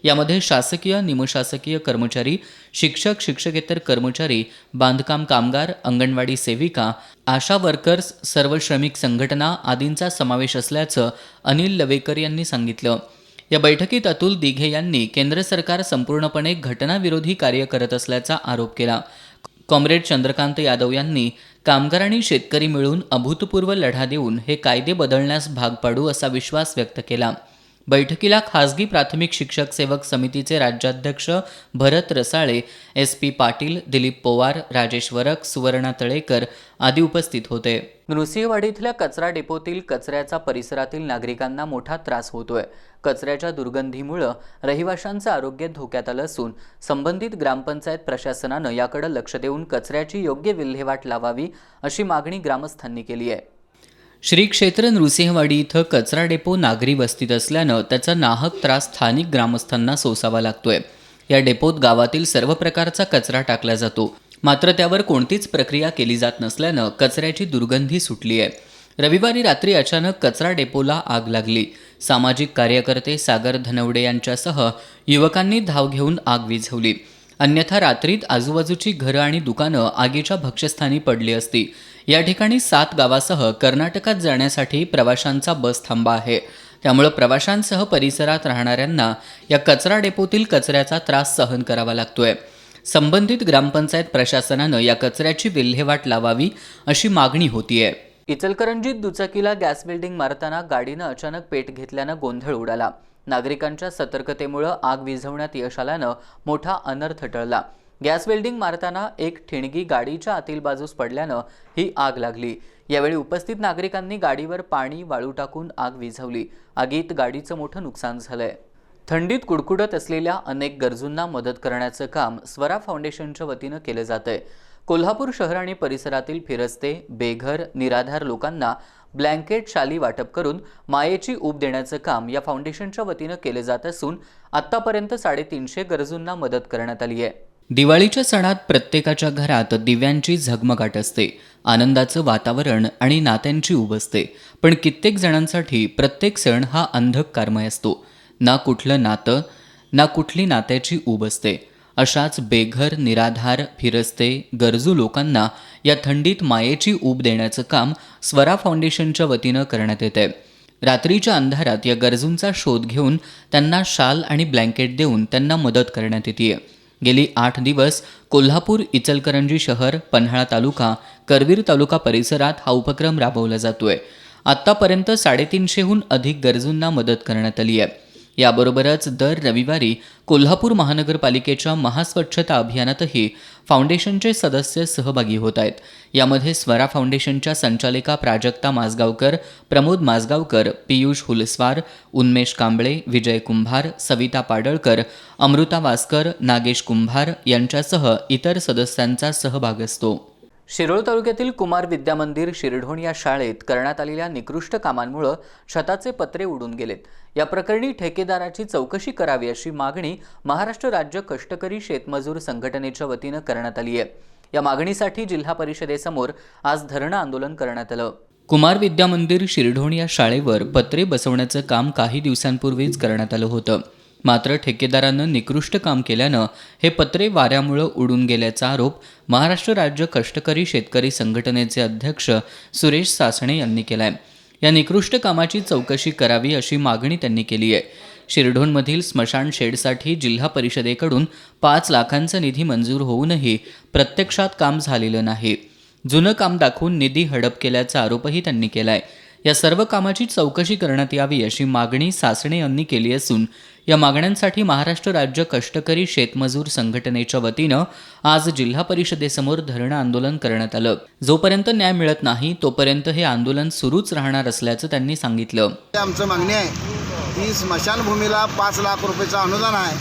यामध्ये शासकीय, निमशासकीय कर्मचारी, शिक्षक, शिक्षकेतर कर्मचारी, बांधकाम कामगार, अंगणवाडी सेविका, आशा वर्कर्स, सर्व श्रमिक संघटना आदींचा समावेश असल्याचं अनिल लवेकर यांनी सांगितलं. या बैठकीत अतुल दिघे यांनी केंद्र सरकार संपूर्णपणे घटनाविरोधी कार्य करत असल्याचा आरोप केला. कॉम्रेड चंद्रकांत यादव यांनी कामगार आणि शेतकरी मिळून अभूतपूर्व लढा देऊन हे कायदे बदलण्यास भाग पाडू असा विश्वास व्यक्त केला. बैठकीला खासगी प्राथमिक शिक्षक सेवक समितीचे राज्याध्यक्ष भरत रसाळे, SP पाटील, दिलीप पोवार, राजेश वरक, सुवर्णा तळेकर आदी उपस्थित होते. नृसिंहवाडी इथल्या कचरा डेपोतील कचऱ्याचा परिसरातील नागरिकांना मोठा त्रास होतोय. कचऱ्याच्या दुर्गंधीमुळे रहिवाशांचं आरोग्य धोक्यात आलं असून संबंधित ग्रामपंचायत प्रशासनानं याकडे लक्ष देऊन कचऱ्याची योग्य विल्हेवाट लावावी अशी मागणी ग्रामस्थांनी केली आहे. श्री क्षेत्र नृसिंहवाडी इथं कचरा डेपो नागरी वस्तीत असल्यानं त्याचा नाहक त्रास स्थानिक ग्रामस्थांना सोसावा लागतोय. या डेपोत गावातील सर्व प्रकारचा कचरा टाकला जातो, मात्र त्यावर कोणतीच प्रक्रिया केली जात नसल्यानं कचऱ्याची दुर्गंधी सुटली आहे. रविवारी रात्री अचानक कचरा डेपोला आग लागली. सामाजिक कार्यकर्ते सागर धनवडे यांच्यासह युवकांनी धाव घेऊन आग विझवली. अन्यथा रात्रीत आजूबाजूची घरं आणि दुकानं आगीच्या भक्ष्यस्थानी पडली असती. या ठिकाणी 7 गावासह कर्नाटकात जाण्यासाठी प्रवाशांचा बस थांबा आहे. त्यामुळे प्रवाशांसह परिसरात राहणाऱ्यांना या कचरा डेपोतील कचऱ्याचा त्रास सहन करावा लागतोय. संबंधित ग्रामपंचायत प्रशासनानं या कचऱ्याची विल्हेवाट लावावी अशी मागणी होतीये. इचलकरंजीत दुचाकीला गॅस वेल्डिंग मारताना गाडीनं अचानक पेट घेतल्यानं गोंधळ उडाला. नागरिकांच्या सतर्कतेमुळे आग विझवण्यात यश आल्यानं मोठा अनर्थ टळला। गॅस वेल्डिंग मारताना एक ठिणगी गाडीच्या आतील बाजूस पडल्यानं ही आग लागली। यावेळी उपस्थित नागरिकांनी गाडीवर पाणी वाळू टाकून आग विझवली। आगीत गाडीचं मोठं नुकसान झालंय। थंडीत कुडकुडत असलेल्या अनेक गरजूंना मदत करण्याचं काम स्वरा फाउंडेशनच्या वतीनं केलं जातंय। कोल्हापूर शहर आणि परिसरातील फिरस्ते, बेघर, निराधार लोकांना ब्लँकेट, शाली वाटप करून मायेची ऊब देण्याचं काम या फाउंडेशनच्या वतीनं केलं जात असून आतापर्यंत 350 गरजूंना मदत करण्यात आली आहे। दिवाळीच्या सणात प्रत्येकाच्या घरात दिव्यांची झगमगाट असते, आनंदाचं वातावरण आणि नात्यांची ऊब असते। पण कित्येक जणांसाठी प्रत्येक सण हा अंधकारमय असतो। ना कुठलं नातं, ना कुठली नात्याची ऊब असते। अशाच बेघर, निराधार, फिरस्ते, गरजू लोकांना या थंडीत मायेची ऊब देण्याचं काम स्वरा फाउंडेशनच्या वतीनं करण्यात येतंय। रात्रीच्या अंधारात या गरजूंचा शोध घेऊन त्यांना शाल आणि ब्लँकेट देऊन त्यांना मदत करण्यात येते। गेली 8 दिवस कोल्हापूर, इचलकरंजी शहर, पन्हाळा तालुका, करवीर तालुका परिसरात हा उपक्रम राबवला जातोय। आतापर्यंत 350हून अधिक गरजूंना मदत करण्यात आली आहे। याबरोबरच दर रविवारी कोल्हापूर महानगरपालिकेच्या महास्वच्छता अभियानातही फाउंडेशनचे सदस्य सहभागी होत आहेत। यामध्ये स्वरा फाउंडेशनच्या संचालिका प्राजक्ता माजगावकर, प्रमोद माजगावकर, पियुष हुलस्वार, उन्मेष कांबळे, विजय कुंभार, सविता पाडळकर, अमृता वास्कर, नागेश कुंभार यांच्यासह इतर सदस्यांचा सहभाग असतो। शिरोळ तालुक्यातील कुमार विद्या मंदिर शिरढोण या शाळेत करण्यात आलेल्या निकृष्ट कामांमुळे छताचे पत्रे उडून गेलेत। या प्रकरणी ठेकेदाराची चौकशी करावी अशी मागणी महाराष्ट्र राज्य कष्टकरी शेतमजूर संघटनेच्या वतीनं करण्यात आली आहे। या मागणीसाठी जिल्हा परिषदेसमोर आज धरणं आंदोलन करण्यात आलं। कुमार विद्या मंदिर शिरढोण या शाळेवर पत्रे बसवण्याचं काम काही दिवसांपूर्वीच करण्यात आलं होतं। मात्र ठेकेदारानं निकृष्ट काम केल्यानं हे पत्रे वाऱ्यामुळे उडून गेल्याचा आरोप महाराष्ट्र राज्य कष्टकरी शेतकरी संघटनेचे अध्यक्ष सुरेश सासणे यांनी केलाय। या निकृष्ट कामाची चौकशी करावी अशी मागणी त्यांनी केली आहे। शिरढोणमधील स्मशान शेडसाठी जिल्हा परिषदेकडून 5 लाखांचा निधी मंजूर होऊनही प्रत्यक्षात काम झालेलं नाही। जुनं काम दाखवून निधी हडप केल्याचा आरोपही त्यांनी केलाय। या सर्व कामाची चौकशी करण्यात यावी अशी मागणी सासणे यांनी केली असून या मागण्यांसाठी महाराष्ट्र राज्य कष्टकरी शेतमजूर संघटनेच्या वतीनं आज जिल्हा परिषदेसमोर धरणं आंदोलन करण्यात आलं। जोपर्यंत न्याय मिळत नाही तोपर्यंत हे आंदोलन सुरूच राहणार असल्याचं त्यांनी सांगितलं। आमचं मागणी आहे की स्मशानभूमीला 5 लाख रुपयाचं अनुदान आहे,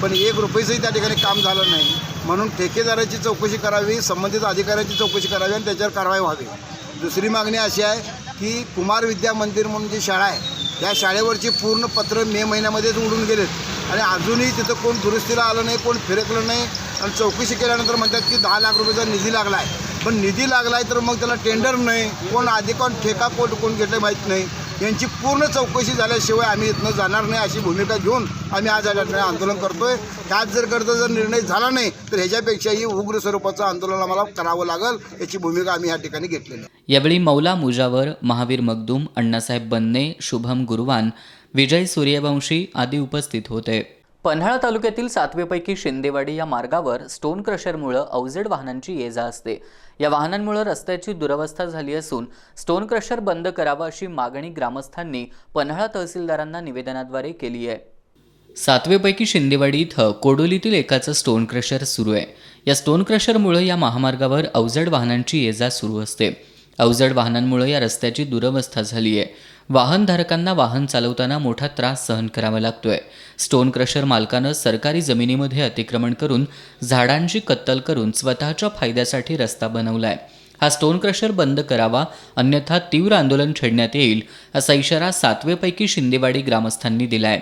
पण 1 रुपयाचंही त्या ठिकाणी काम झालं नाही। म्हणून ठेकेदाराची चौकशी करावी, संबंधित अधिकाऱ्याची चौकशी करावी आणि त्याच्यावर कारवाई व्हावी। दुसरी मागणी अशी आहे की कुमार विद्या मंदिर म्हणून जी शाळा आहे त्या शाळेवरची पूर्ण पत्र मे महिन्यामध्येच उडून गेलेत आणि अजूनही तिथं कोण दुरुस्तीला आलं नाही, कोण फिरकलं नाही। आणि चौकशी केल्यानंतर म्हणतात की 10 लाख रुपयाचा निधी लागला आहे, पण निधी लागला आहे तर मग त्याला टेंडर नाही, कोण अधिक ठेका कोण घेतलं माहीत नाही। यांची पूर्ण चौकशी झाल्याशिवाय आम्ही इथनं जाणार नाही अशी भूमिका घेऊन आम्ही आज या ठिकाणी आंदोलन करतोय। त्यात जर निर्णय झाला नाही तर ह्याच्यापेक्षाही उग्र स्वरूपाचं आंदोलन आम्हाला करावं लागेल, याची भूमिका आम्ही या ठिकाणी घेतलेली आहे। यावेळी मौला मुजावर, महावीर मगदूम, अण्णासाहेब बन्ने, शुभम गुरुवान, विजय सूर्यवंशी आदी उपस्थित होते। पन्हाळा तालुक्यातील 7वेपैकी शिंदेवाडी या मार्गावर स्टोन क्रशरमुळे अवजड वाहनांची ये-जा असते। या वाहनांमुळे रस्त्याची दुरवस्था झाली असून स्टोन क्रशर बंद करावा अशी मागणी ग्रामस्थांनी पन्हाळा तहसीलदारांना निवेदनाद्वारे केली आहे। 7वेपैकी शिंदेवाडी इथं कोडोलीतील एकाचं स्टोन क्रशर सुरू आहे। या स्टोन क्रशरमुळे या महामार्गावर अवजड वाहनांची ये-जा सुरू असते। अवजड वाहनांमुळे या रस्त्याची दुरवस्था झाली आहे। वाहनधारकांना वाहन चालवताना मोठा त्रास सहन करावा लागतोय। स्टोन क्रशर मालकानं सरकारी जमिनीमध्ये अतिक्रमण करून झाडांची कत्तल करून स्वतःच्या फायद्यासाठी रस्ता बनवलाय। हा स्टोन क्रशर बंद करावा, अन्यथा तीव्र आंदोलन छेडण्यात येईल असा इशारा 7वेपैकी शिंदेवाडी ग्रामस्थांनी दिलाय।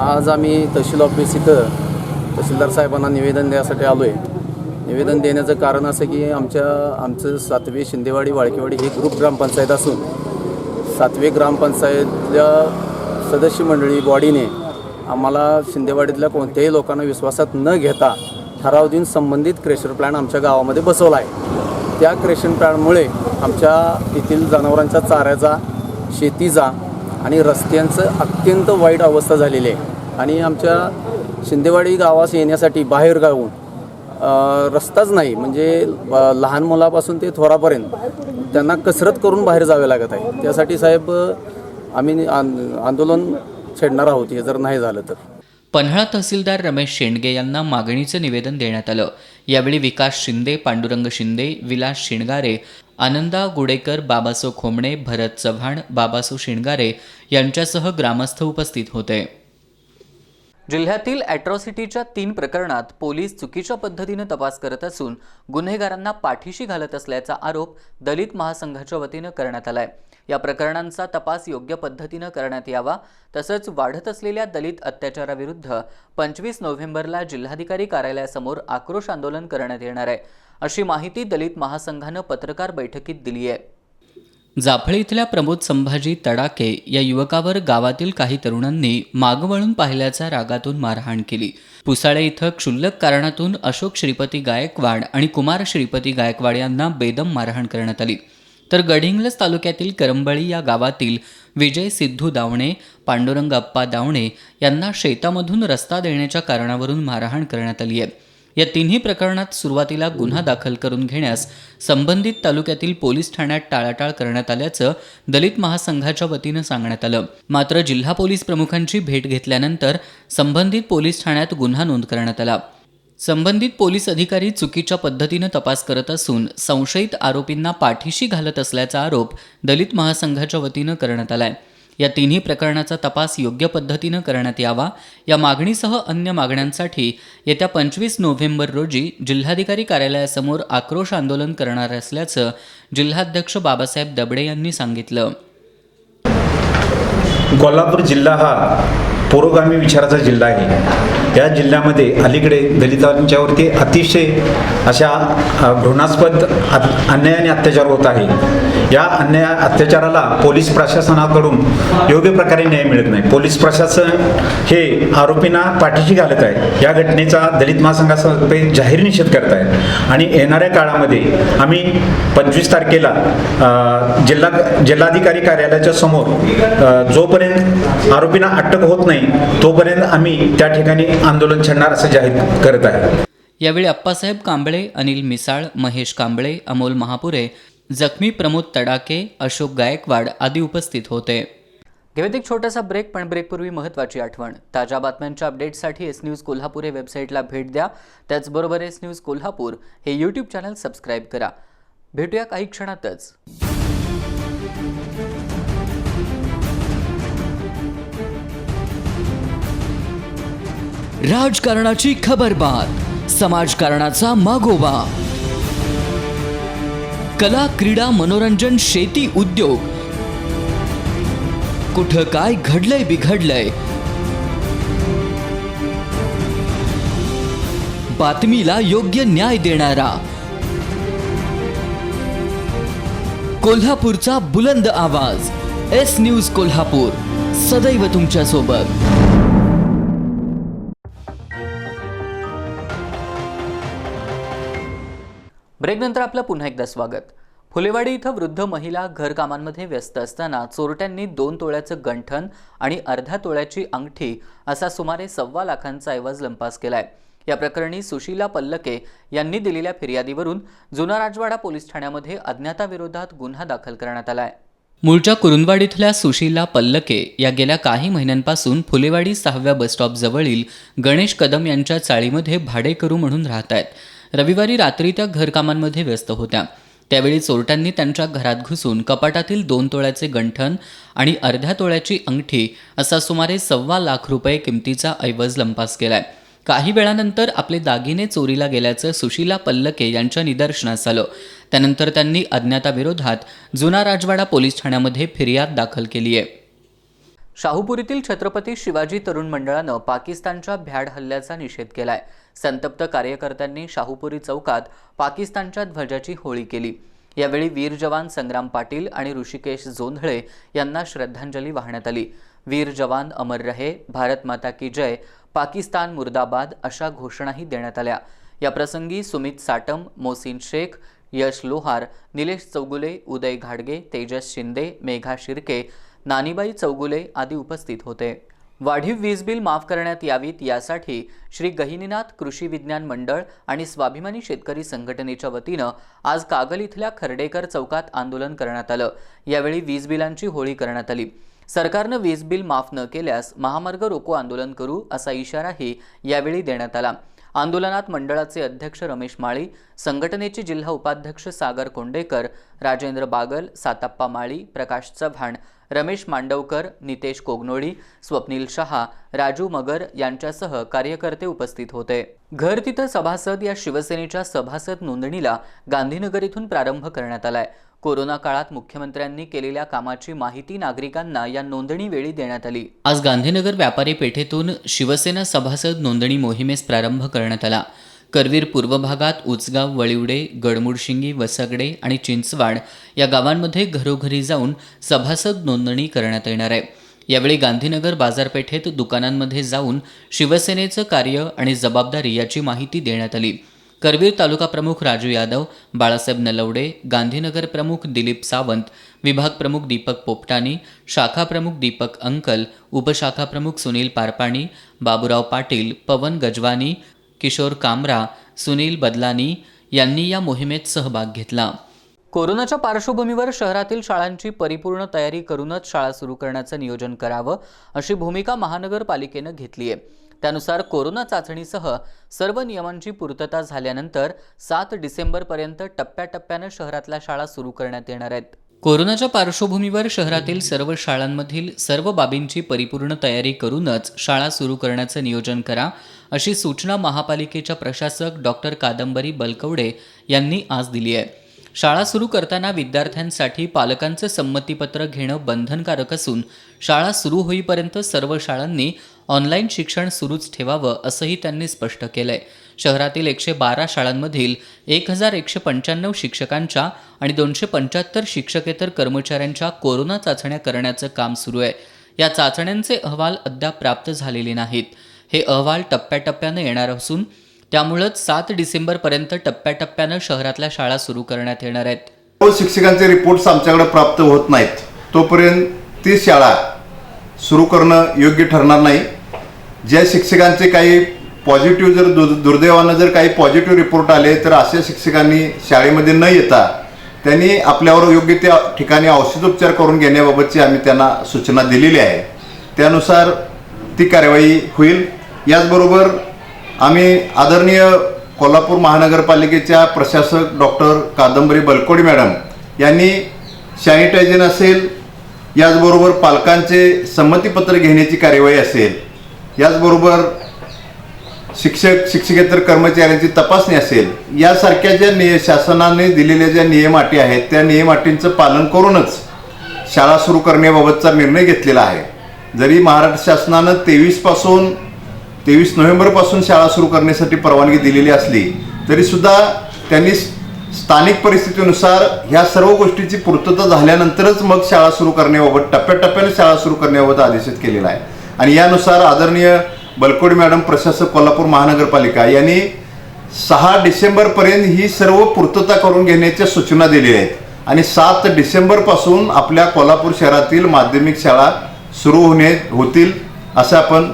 आज आम्ही तहसील ऑफिस इथं तहसीलदार साहेबांना निवेदन द्यायसाठी आलो आहे। निवेदन देण्याचं कारण असं की आमचं 7वे शिंदेवाडी वाळकेवाडी ही ग्रुप ग्रामपंचायत असून 7वे ग्रामपंचायतच्या सदस्य मंडळी बॉडीने आम्हाला शिंदेवाडीतल्या कोणत्याही लोकांना विश्वासात न घेता ठराव देऊन संबंधित क्रेशर प्लॅन आमच्या गावामध्ये बसवला आहे। त्या क्रेशर प्लॅनमुळे आमच्या येथील जनावरांच्या चाऱ्याचा, शेतीचा आणि रस्त्यांचं अत्यंत वाईट अवस्था झालेली आहे आणि आमच्या शिंदेवाडी गावास येण्यासाठी बाहेर गावून रस्ताच नाही, म्हणजे लहान मुलापासून ते थोरापर्यंत त्यांना कसरत करून बाहेर जावे लागत आहे। त्यासाठी साहेब आम्ही आंदोलन छेडणार आहोत हे जर नाही झालं तर. पन्हाळा तहसीलदार रमेश शेंडगे यांना मागणीचं निवेदन देण्यात आलं. यावेळी विकास शिंदे, पांडुरंग शिंदे, विलास शिणगारे, आनंदा गुडेकर, बाबासो खोमणे, भरत चव्हाण, बाबासो शिणगारे यांच्यासह ग्रामस्थ उपस्थित होते. जिल्ह्यातील अॅट्रॉसिटीच्या 3 प्रकरणात पोलीस चुकीच्या पद्धतीने तपास करत असून गुन्हेगारांना पाठीशी घालत असल्याचा आरोप दलित महासंघाच्या वतीनं करण्यात आलाय. या प्रकरणांचा तपास योग्य पद्धतीनं करण्यात यावा, तसंच वाढत असलेल्या दलित अत्याचाराविरुद्ध 25 नोव्हेंबरला जिल्हाधिकारी कार्यालयासमोर आक्रोश आंदोलन करण्यात येणार आहे, अशी माहिती दलित महासंघानं पत्रकार बैठकीत दिली आहे. जाफळे इथल्या प्रमोद संभाजी तडाके या युवकावर गावातील काही तरुणांनी मागवळून पाहिल्याच्या रागातून मारहाण केली. पुसाळे इथं क्षुल्लक कारणातून अशोक श्रीपती गायकवाड आणि कुमार श्रीपती गायकवाड यांना बेदम मारहाण करण्यात आली. तर गडिंग्लज तालुक्यातील करंबळी या गावातील विजय सिद्धू दावणे, पांडुरंग अप्पा दावणे यांना शेतामधून रस्ता देण्याच्या कारणावरून मारहाण करण्यात आली आहे. या तिन्ही प्रकरणात सुरुवातीला गुन्हा दाखल करून घेण्यास संबंधित तालुक्यातील पोलीस ठाण्यात टाळाटाळ करण्यात आल्याचं दलित महासंघाच्या वतीनं सांगण्यात आलं. मात्र जिल्हा पोलीस प्रमुखांची भेट घेतल्यानंतर संबंधित पोलीस ठाण्यात गुन्हा नोंद करण्यात आला. संबंधित पोलीस अधिकारी चुकीच्या पद्धतीनं तपास करत असून संशयित आरोपींना पाठीशी घालत असल्याचा आरोप दलित महासंघाच्या वतीनं करण्यात आलाय. या तिन्ही प्रकरणाचा तपास योग्य पद्धतीनं करण्यात यावा, या मागणीसह अन्य मागण्यांसाठी येत्या 25 नोव्हेंबर रोजी जिल्हाधिकारी कार्यालयासमोर आक्रोश आंदोलन करणार असल्याचं जिल्हाध्यक्ष बाबासाहेब दबडे यांनी सांगितलं. कोल्हापूर जिल्हा हा पुरोगामी विचाराचा जिल्हा आहे. या जिल्ह्यामध्ये अलीकडे दलितांच्यावरती अतिशय अशा घृणास्पद अन्याय आणि अत्याचार होत आहे. या अन्याय अत्याचाराला पोलीस प्रशासनाकडून योग्य प्रकारे न्याय मिळत नाही. पोलीस प्रशासन हे आरोपींना पाठीशी घालत आहे. या घटनेचा दलित महासंघातर्फे जाहीर निषेध करत आहे आणि येणाऱ्या काळामध्ये आम्ही 25 तारखेला जिल्हाधिकारी कार्यालयाच्या समोर जोपर्यंत आरोपींना अटक होत नाही तोपर्यंत आम्ही त्या ठिकाणी आंदोलन छेडणार असं जाहीर करत आहे. यावेळी अप्पासाहेब कांबळे, अनिल मिसाळ, महेश कांबळे, अमोल महापुरे, जखमी प्रमोद तडाके, अशोक गायकवाड आदी उपस्थित होते. घेऊयात एक छोटासा ब्रेक, पण ब्रेकपूर्वी महत्त्वाची आठवण. ताज्या बातम्यांच्या अपडेटसाठी एस न्यूज कोल्हापूर या वेबसाईटला भेट द्या. त्याचबरोबर एस न्यूज कोल्हापूर हे यूट्यूब चॅनल सबस्क्राईब करा. भेटूया काही क्षणातच. राजकारणाची खबरबात, समाजकारणाचा मागोवा, कला, क्रीडा, मनोरंजन, शेती, उद्योग, कुठं काय घडलंय बिघडलंय, बातमीला योग्य न्याय देणारा, कोल्हापूरचा बुलंद आवाज, एस न्यूज कोल्हापूर, सदैव तुमच्या सोबत. ब्रेकनंतर आपलं पुन्हा एकदा स्वागत. फुलेवाडी इथं वृद्ध महिला घरकामांमध्ये व्यस्त असताना चोरट्यांनी 2 तोळ्याचं गंठण आणि अर्ध्या तोळ्याची अंगठी असा सुमारे 1.25 लाखांचा ऐवज लंपास केलाय. या प्रकरणी सुशीला पल्लके यांनी दिलेल्या फिर्यादीवरून जुना राजवाडा पोलीस ठाण्यामध्ये अज्ञाताविरोधात गुन्हा दाखल करण्यात आलाय. मूळच्या कुरुंदवाड इथल्या सुशीला पल्लके या गेल्या काही महिन्यांपासून फुलेवाडी 6व्या बसस्टॉप जवळील गणेश कदम यांच्या चाळीमध्ये भाडेकरू म्हणून राहत आहेत. रविवारी रात्री त्या घरकामांमध्ये व्यस्त होत्या. त्यावेळी चोरट्यांनी त्यांच्या घरात घुसून कपाटातील 2 तोळ्याचे गंठण आणि अर्ध्या तोळ्याची अंगठी असा सुमारे 1.25 लाख रुपये किमतीचा ऐवज लंपास केलाय. काही वेळानंतर आपले दागिने चोरीला गेल्याचं सुशीला पल्लके यांच्या निदर्शनास आलं. त्यानंतर त्यांनी अज्ञाताविरोधात जुना राजवाडा पोलीस ठाण्यामध्ये फिर्याद दाखल केली आहे. शाहूपुरीतील छत्रपती शिवाजी तरुण मंडळानं पाकिस्तानच्या भ्याड हल्ल्याचा निषेध केलाय. संतप्त कार्यकर्त्यांनी शाहूपुरी चौकात पाकिस्तानच्या ध्वजाची होळी केली. यावेळी वीर जवान संग्राम पाटील आणि ऋषिकेश जोंधळे यांना श्रद्धांजली वाहण्यात आली. वीर जवान अमर रहे, भारत माता की जय, पाकिस्तान मुर्दाबाद अशा घोषणाही देण्यात आल्या. या प्रसंगी सुमित साटम, मोहसिन शेख, यश लोहार, निलेश चौगुले, उदय घाडगे, तेजस शिंदे, मेघा शिर्के, नानीबाई चौगुले आदी उपस्थित होते. वाढीव वीज बिल माफ करण्यात यावीत यासाठी श्री गहिनीनाथ कृषी विज्ञान मंडळ आणि स्वाभिमानी शेतकरी संघटनेच्या वतीनं आज कागल इथल्या खर्डेकर चौकात आंदोलन करण्यात आलं. यावेळी वीज बिलांची होळी करण्यात आली. सरकारनं वीज बिल माफ न केल्यास महामार्ग रोको आंदोलन करू असा इशाराही यावेळी देण्यात आला। आंदोलनात मंडळाचे अध्यक्ष रमेश माळी, संघटनेचे जिल्हा उपाध्यक्ष सागर कोंडेकर, राजेंद्र बागल, साताप्पा माळी, प्रकाश चव्हाण, रमेश मांडवकर, नितेश कोगनोळी, स्वप्नील शहा, राजू मगर यांच्यासह कार्यकर्ते उपस्थित होते। घर तिथं सभासद या शिवसेनेच्या सभासद नोंदणीला गांधीनगर इथून प्रारंभ करण्यात आलाय। कोरोना काळात मुख्यमंत्र्यांनी केलेल्या कामाची माहिती नागरिकांना या नोंदणीवेळी देण्यात आली। आज गांधीनगर व्यापारी पेठेतून शिवसेना सभासद नोंदणी मोहिमेस प्रारंभ करण्यात आला। करवीर पूर्व भागात उचगाव, वळिवडे, गडमुडशिंगी, वसगडे आणि चिंचवाड या गावांमध्ये घरोघरी जाऊन सभासद नोंदणी करण्यात येणार आहे। यावेळी गांधीनगर बाजारपेठेत दुकानांमध्ये जाऊन शिवसेनेचं कार्य आणि जबाबदारी याची माहिती देण्यात आली। करवीर तालुका प्रमुख राजू यादव, बाळासाहेब नलवडे, गांधीनगर प्रमुख दिलीप सावंत, विभाग प्रमुख दीपक पोपटानी, शाखा प्रमुख दीपक अंकल, उपशाखा प्रमुख सुनील पारपाणी, बाबूराव पाटील, पवन गजवानी, किशोर कामरा, सुनील बदलानी यांनी या मोहिमेत सहभाग घेतला। कोरोनाच्या पार्श्वभूमीवर शहरातील शाळांची परिपूर्ण तयारी करूनच शाळा सुरू करण्याचं नियोजन करावं अशी भूमिका महानगरपालिकेनं घेतली आहे। त्यानुसार कोरोना चाचणीसह सर्व नियमांची पूर्तता झाल्यानंतर 7 डिसेंबरपर्यंत टप्प्याटप्प्यानं शहरातल्या शाळा सुरू करण्यात येणार आहेत। कोरोनाच्या पार्श्वभूमीवर शहरातील सर्व शाळांमधील सर्व बाबींची परिपूर्ण तयारी करूनच शाळा सुरू करण्याचं नियोजन करा अशी सूचना महापालिकेच्या प्रशासक डॉक्टर कादंबरी बलकवडे यांनी आज दिली आहे। शाळा सुरू करताना विद्यार्थ्यांसाठी पालकांचं संमतीपत्र घेणं बंधनकारक असून शाळा सुरू होईपर्यंत सर्व शाळांनी ऑनलाईन शिक्षण सुरूच ठेवावं असंही त्यांनी स्पष्ट केलंय। शहरातील 112 शाळांमधील 1195 शिक्षकांच्या आणि 275 शिक्षकेतर कर्मचाऱ्यांच्या कोरोना चाचण्या करण्याचं काम सुरू आहे। या चाचण्यांचे अहवाल अद्याप प्राप्त झालेले नाहीत। हे अहवाल टप्प्याटप्प्यानं येणार असून त्यामुळेच 7 डिसेंबरपर्यंत टप्प्याटप्प्यानं शहरातल्या शाळा सुरू करण्यात येणार आहेत। शिक्षकांचे रिपोर्ट्स आमच्याकडे प्राप्त होत नाहीत तोपर्यंत ती शाळा सुरू करणं योग्य ठरणार नाही। ज्या शिक्षकांचे काही पॉझिटिव्ह जर दुर्दैवानं जर काही पॉझिटिव्ह रिपोर्ट आले तर अशा शिक्षकांनी शाळेमध्ये न येता त्यांनी आपल्यावर योग्य त्या ठिकाणी औषधोपचार करून घेण्याबाबतची आम्ही त्यांना सूचना दिलेली आहे। त्यानुसार ती कार्यवाही होईल। याचबरोबर आम्ही आदरणीय कोल्हापूर महानगरपालिकेच्या प्रशासक डॉक्टर कादंबरी बलकवडे मॅडम यांनी सॅनिटायझेशन असेल, याचबरोबर पालकांचे संमतीपत्र घेण्याची कार्यवाही असेल, याचबरोबर शिक्षकेतर कर्मचाऱ्यांची तपासणी असेल, यासारख्या ज्या शासनाने दिलेल्या ज्या नियम अटी आहेत त्या नियम अटींचं पालन करूनच शाळा सुरू करण्याबाबतचा निर्णय घेतलेला आहे। जरी महाराष्ट्र शासनानं 23 नोव्हेंबरपासून शाळा सुरू करण्यासाठी परवानगी दिलेली असली तरीसुद्धा त्यांनी स्थानिक परिस्थितीनुसार ह्या सर्व गोष्टीची पूर्तता झाल्यानंतरच मग शाळा सुरू करण्याबाबत टप्प्याटप्प्याने शाळा सुरू करण्याबाबत आदेशित केलेला आहे। आणि यानुसार आदरणीय बलकवडे मॅडम प्रशासक कोल्हापूर महानगरपालिका यांनी 6 डिसेंबरपर्यंत ही सर्व पूर्तता करून घेण्याच्या सूचना दिलेल्या आहेत आणि 7 डिसेंबरपासून आपल्या कोल्हापूर शहरातील माध्यमिक शाळा सुरू होतील असं आपण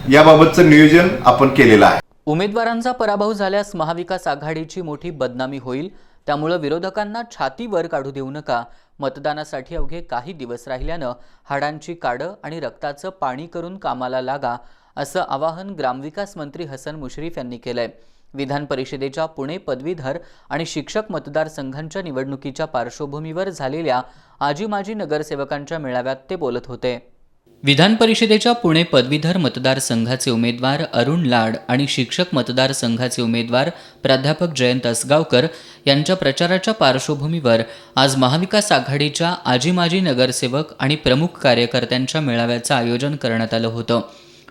याबाबतचं नियोजन आपण केलेलं आहे। उमेदवारांचा पराभव झाल्यास महाविकास आघाडीची मोठी बदनामी होईल, त्यामुळे विरोधकांना छाती वर काढू देऊ नका। मतदानासाठी अवघे काही दिवस राहिल्यानं हाडांची काडं आणि रक्ताचं पाणी करून कामाला लागा असं आवाहन ग्रामविकास मंत्री हसन मुश्रीफ यांनी केलंय। विधान परिषदेच्या पुणे पदवीधर आणि शिक्षक मतदारसंघांच्या निवडणुकीच्या पार्श्वभूमीवर झालेल्या आजी माजी नगरसेवकांच्या मेळाव्यात ते बोलत होते। विधान परिषदेच्या पुणे पदवीधर मतदारसंघाचे उमेदवार अरुण लाड आणि शिक्षक मतदारसंघाचे उमेदवार प्राध्यापक जयंत असगावकर यांच्या प्रचाराच्या पार्श्वभूमीवर आज महाविकास आघाडीच्या आजी माजी नगरसेवक आणि प्रमुख कार्यकर्त्यांच्या मेळाव्याचं आयोजन करण्यात आलं होतं।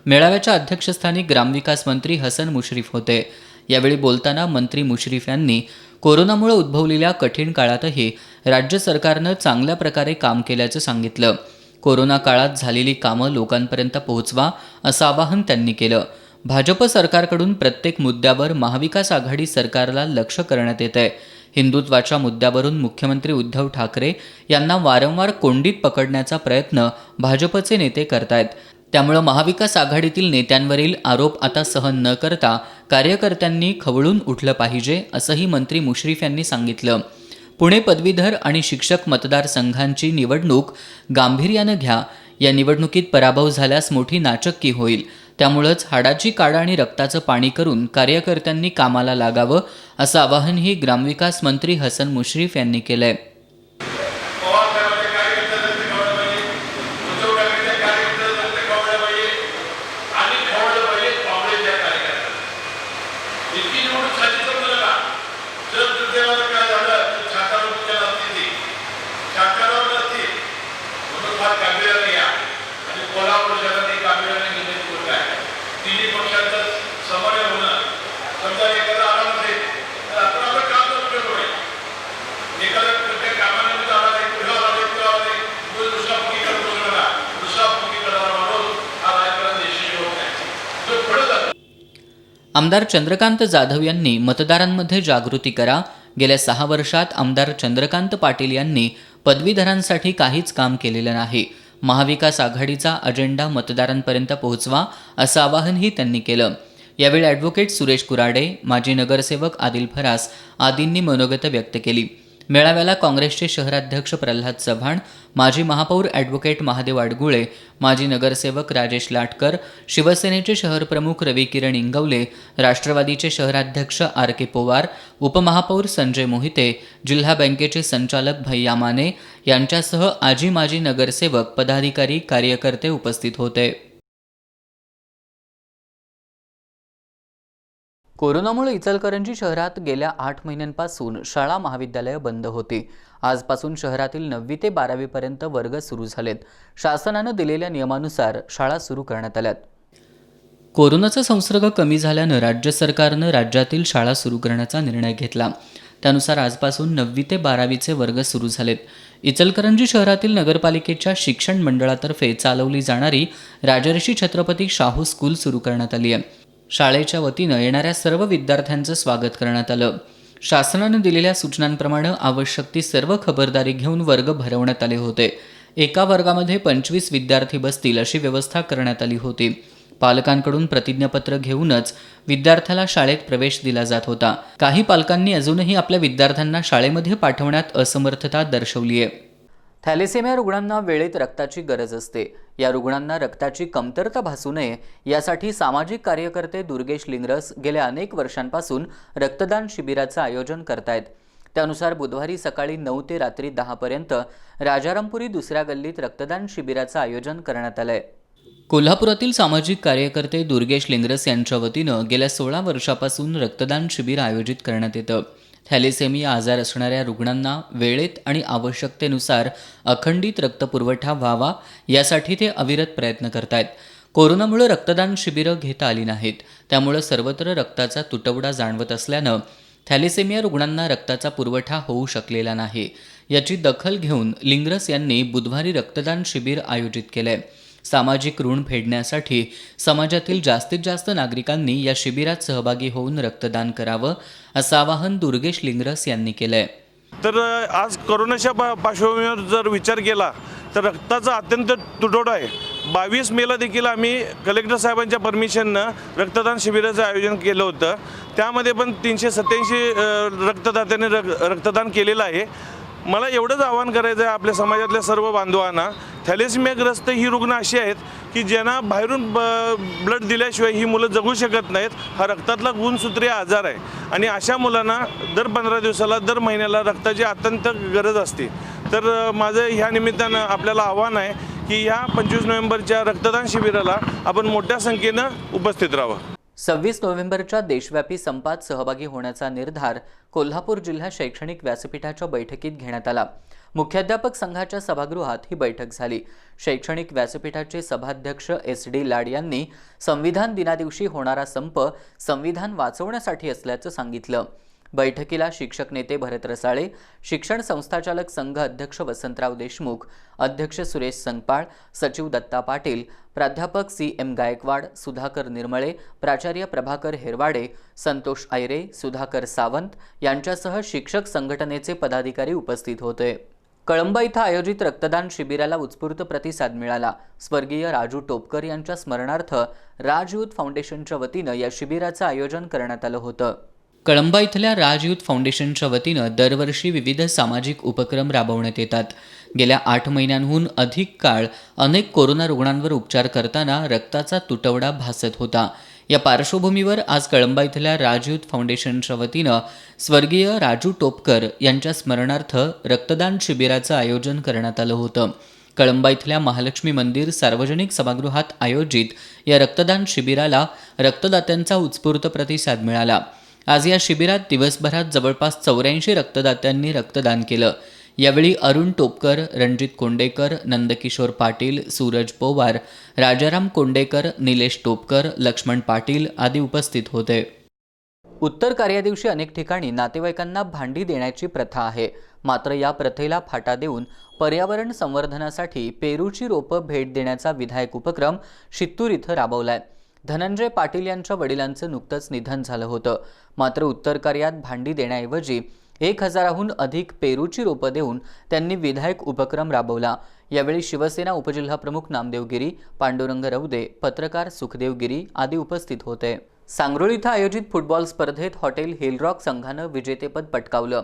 मेळाव्याच्या अध्यक्षस्थानी ग्रामविकास मंत्री हसन मुश्रीफ होते। यावेळी बोलताना मंत्री मुश्रीफ यांनी कोरोनामुळे उद्भवलेल्या कठीण काळातही राज्य सरकारनं चांगल्या प्रकारे काम केल्याचं सांगितलं। कोरोना काळात झालेली कामं लोकांपर्यंत पोहोचवा असं आवाहन त्यांनी केलं। भाजप सरकारकडून प्रत्येक मुद्द्यावर महाविकास आघाडी सरकारला लक्ष करण्यात येत आहे। हिंदुत्वाच्या मुद्द्यावरून मुख्यमंत्री उद्धव ठाकरे यांना वारंवार कोंडीत पकडण्याचा प्रयत्न भाजपचे नेते करतायत। त्यामुळे महाविकास आघाडीतील नेत्यांवरील आरोप आता सहन न करता कार्यकर्त्यांनी खवळून उठलं पाहिजे असंही मंत्री मुश्रीफ यांनी सांगितलं। पुणे पदवीधर आणि शिक्षक मतदारसंघांची निवडणूक गांभीर्यानं घ्या या निवडणुकीत पराभव झाल्यास मोठी नाचक्की होईल. त्यामुळेच हाडाची काढ आणि रक्ताचं पाणी करून कार्यकर्त्यांनी कामाला लागावं असं आवाहनही ग्रामविकास मंत्री हसन मुश्रीफ यांनी केलंय. आमदार चंद्रकांत जाधव यांनी मतदारांमध्ये जागृती करा. गेल्या 6 वर्षात आमदार चंद्रकांत पाटील यांनी पदवीधरांसाठी काहीच काम केलेलं नाही. महाविकास आघाडीचा अजेंडा मतदारांपर्यंत पोहोचवा असं आवाहनही त्यांनी केलं. यावेळी ॲडव्होकेट सुरेश कुराडे, माजी नगरसेवक आदिल फरास आदींनी मनोगत व्यक्त केली. मेळाव्याला काँग्रेसचे शहराध्यक्ष प्रल्हाद चव्हाण, माजी महापौर ॲडव्होकेट महादेव आडगुळे, माजी नगरसेवक राजेश लाटकर, शिवसेनेचे शहरप्रमुख रवी किरण इंगवले, राष्ट्रवादीचे शहराध्यक्ष आर के पवार, उपमहापौर संजय मोहिते, जिल्हा बँकेचे संचालक भैया माने यांच्यासह आजी माजी नगरसेवक, पदाधिकारी, कार्यकर्ते उपस्थित होते. कोरोनामुळे इचलकरंजी शहरात गेल्या 8 महिन्यांपासून शाळा महाविद्यालयं बंद होती. आजपासून शहरातील 9वी ते 12वी पर्यंत वर्ग सुरू झालेत. शासनानं दिलेल्या नियमानुसार शाळा सुरू करण्यात आल्यात. कोरोनाचा संसर्ग कमी झाल्यानं राज्य सरकारनं राज्यातील शाळा सुरू करण्याचा निर्णय घेतला. त्यानुसार आजपासून 9वी ते 12वीचे वर्ग सुरू झालेत. इचलकरंजी शहरातील नगरपालिकेच्या शिक्षण मंडळातर्फे चालवली जाणारी राजर्षी छत्रपती शाहू स्कूल सुरू करण्यात आली आहे. शाळेच्या वतीनं येणाऱ्या सर्व विद्यार्थ्यांचं स्वागत करण्यात आलं. शासनानं दिलेल्या सूचनांप्रमाणे आवश्यक ती सर्व खबरदारी घेऊन वर्ग भरवण्यात आले होते. एका वर्गामध्ये 25 विद्यार्थी बसतील अशी व्यवस्था करण्यात आली होती. पालकांकडून प्रतिज्ञापत्र घेऊनच विद्यार्थ्याला शाळेत प्रवेश दिला जात होता. काही पालकांनी अजूनही आपल्या विद्यार्थ्यांना शाळेमध्ये पाठवण्यात असमर्थता दर्शवली आहे. थॅलेसेमिया रुग्णांना वेळेत रक्ताची गरज असते. या रुग्णांना रक्ताची कमतरता भासू नये यासाठी सामाजिक कार्यकर्ते दुर्गेश लिंगरस गेल्या अनेक वर्षांपासून रक्तदान शिबिराचं आयोजन करतायत. त्यानुसार बुधवारी सकाळी 9 ते रात्री 10 पर्यंत राजारामपुरी दुसऱ्या गल्लीत रक्तदान शिबिराचं आयोजन करण्यात आलंय. कोल्हापुरातील सामाजिक कार्यकर्ते दुर्गेश लिंगरस यांच्या वतीनं गेल्या 16 वर्षापासून रक्तदान शिबिर आयोजित करण्यात येतं. थॅलेसेमिया आजार असणाऱ्या रुग्णांना वेळेत आणि आवश्यकतेनुसार अखंडित रक्तपुरवठा व्हावा यासाठी ते अविरत प्रयत्न करतायत. कोरोनामुळे रक्तदान शिबिरं घेता आली नाहीत. त्यामुळे सर्वत्र रक्ताचा तुटवडा जाणवत असल्यानं थॅलेसेमिया रुग्णांना रक्ताचा पुरवठा होऊ शकलेला नाही. याची दखल घेऊन लिंगरस यांनी बुधवारी रक्तदान शिबिर आयोजित केलंय. सामाजिक ऋण फेडण्यासाठी समाजातील जास्तीत जास्त नागरिकांनी या शिबिरात सहभागी होऊन रक्तदान करावं असं आवाहन दुर्गेश लिंगरस यांनी केलंय. तर आज कोरोनाच्या पार्श्वभूमीवर जर विचार केला तर रक्ताचा अत्यंत तुटवडा आहे. 22 मेला देखील आम्ही कलेक्टर साहेबांच्या परमिशननं रक्तदान शिबिराचं आयोजन केलं होतं. त्यामध्ये पण 387 रक्तदात्यांनी रक्तदान केलेलं आहे. मला एवढंच आवाहन करायचं आहे आपल्या समाजातल्या सर्व बांधवांना. थॅलेसेमियाग्रस्त ही रुग्ण अशी आहेत की ज्यांना बाहेरून ब्लड दिल्याशिवाय ही मुलं जगू शकत नाहीत. हा रक्तातला गुणसूत्रीय आजार आहे आणि अशा मुलांना दर 15 दिवसाला दर महिन्याला रक्ताची अत्यंत गरज असते. तर माझं ह्या निमित्तानं आपल्याला आव्हान आहे की ह्या 25 नोव्हेंबरच्या रक्तदान शिबिराला आपण मोठ्या संख्येनं उपस्थित राहावं. 26 नोव्हेंबरच्या देशव्यापी संपात सहभागी होण्याचा निर्धार कोल्हापूर जिल्हा शैक्षणिक व्यासपीठाच्या बैठकीत घेण्यात आला. मुख्याध्यापक संघाच्या सभागृहात ही बैठक झाली. शैक्षणिक व्यासपीठाचे सभाध्यक्ष SD लाड यांनी संविधान दिनादिवशी होणारा संप संविधान वाचवण्यासाठी असल्याचं सांगितलं. बैठकीला शिक्षक नेते भरत रसाळे, शिक्षण संस्थाचालक संघ अध्यक्ष वसंतराव देशमुख, अध्यक्ष सुरेश संगपाळ, सचिव दत्ता पाटील, प्राध्यापक CM गायकवाड, सुधाकर निर्मळे, प्राचार्य प्रभाकर हेरवाडे, संतोष आयरे, सुधाकर सावंत यांच्यासह शिक्षक संघटनेचे पदाधिकारी उपस्थित होते. कळंबा इथं आयोजित रक्तदान शिबिराला उत्स्फूर्त प्रतिसाद मिळाला. स्वर्गीय राजू टोपकर यांच्या स्मरणार्थ राज यूथ फाउंडेशनच्या वतीनं या शिबिराचं आयोजन करण्यात आलं होतं. कळंबा इथल्या राज यूथ फाउंडेशनच्या वतीनं दरवर्षी विविध सामाजिक उपक्रम राबवण्यात येतात. गेल्या 8 महिन्यांहून अधिक काळ अनेक कोरोना रुग्णांवर उपचार करताना रक्ताचा तुटवडा भासत होता. या पार्श्वभूमीवर आज कळंबा इथल्या राजयूथ फाउंडेशनच्या वतीनं स्वर्गीय राजू टोपकर यांच्या स्मरणार्थ रक्तदान शिबिराचं आयोजन करण्यात आलं होतं. कळंबा इथल्या महालक्ष्मी मंदिर सार्वजनिक सभागृहात आयोजित या रक्तदान शिबिराला रक्तदात्यांचा उत्स्फूर्त प्रतिसाद मिळाला. आज या शिबिरात दिवसभरात जवळपास 84 रक्तदात्यांनी रक्तदान केलं. यावेळी अरुण टोपकर, रणजित कोंडेकर, नंदकिशोर पाटील, सूरज पोवार, राजाराम कोंडेकर, निलेश टोपकर, लक्ष्मण पाटील आदी उपस्थित होते. उत्तर कार्यादिवशी अनेक ठिकाणी नातेवाईकांना भांडी देण्याची प्रथा आहे. मात्र या प्रथेला फाटा देऊन पर्यावरण संवर्धनासाठी पेरूची रोपं भेट देण्याचा विधायक उपक्रम शित्तूर इथं राबवलाय. धनंजय पाटील यांच्या वडिलांचं नुकतंच निधन झालं होतं. मात्र उत्तर कार्यात भांडी देण्याऐवजी 1000हून अधिक पेरूची रोपं देऊन त्यांनी विधायक उपक्रम राबवला. यावेळी शिवसेना उपजिल्हाप्रमुख नामदेव गिरी, पांडुरंग रौदे, पत्रकार सुखदेव गिरी आदी उपस्थित होते. सांगरोळ इथं आयोजित फुटबॉल स्पर्धेत हॉटेल हिलरॉक संघानं विजेतेपद पटकावलं.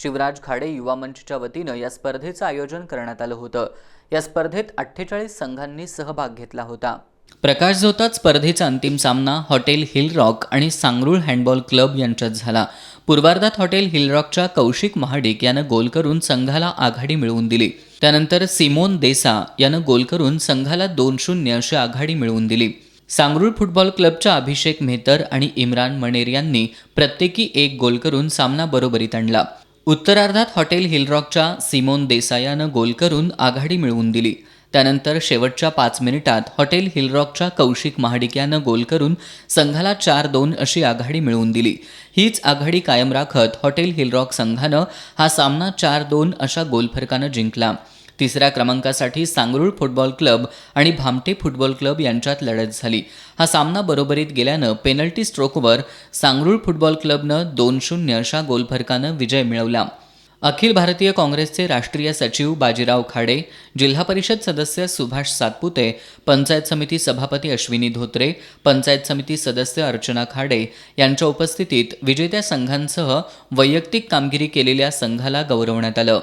शिवराज खाडे युवा मंचच्या वतीनं या स्पर्धेचं आयोजन करण्यात आलं होतं. या स्पर्धेत 48 संघांनी सहभाग घेतला होता. प्रकाश झोतात स्पर्धेचा अंतिम सामना हॉटेल हिलरॉक आणि सांगरूळ हँडबॉल क्लब यांच्यात झाला. पूर्वार्धात हॉटेल हिलरॉकच्या कौशिक महाडिक यानं गोल करून संघाला आघाडी मिळवून दिली. त्यानंतर सिमोन देसा यानं गोल करून संघाला 2-0 अशी आघाडी मिळवून दिली. सांगरूळ फुटबॉल क्लबच्या अभिषेक मेहतर आणि इम्रान मणेर यांनी प्रत्येकी 1 गोल करून सामना बरोबरीत आणला. उत्तरार्धात हॉटेल हिलरॉकच्या सिमोन देसाई यानं गोल करून आघाडी मिळवून दिली. त्यानंतर शेवटच्या 5 मिनिटात हॉटेल हिलरॉकच्या कौशिक महाडिक यानं गोल करून संघाला 4-2 अशी आघाडी मिळवून दिली. हीच आघाडी कायम राखत हॉटेल हिलरॉक संघानं हा सामना 4-2 अशा गोलफरकानं जिंकला. तिसऱ्या क्रमांकासाठी सांगरूळ फुटबॉल क्लब आणि भामटे फुटबॉल क्लब यांच्यात लढत झाली. हा सामना बरोबरीत गेल्यानं पेनल्टी स्ट्रोकवर सांगरूळ फुटबॉल क्लबनं 2-0 अशा गोलफरकानं विजय मिळवला. अखिल भारतीय काँग्रेसचे राष्ट्रीय सचिव बाजीराव खाडे, जिल्हा परिषद सदस्य सुभाष सातपुते, पंचायत समिती सभापती अश्विनी धोत्रे, पंचायत समिती सदस्य अर्चना खाडे यांच्या उपस्थितीत विजेत्या संघांसह वैयक्तिक कामगिरी केलेल्या संघाला गौरवण्यात आलं.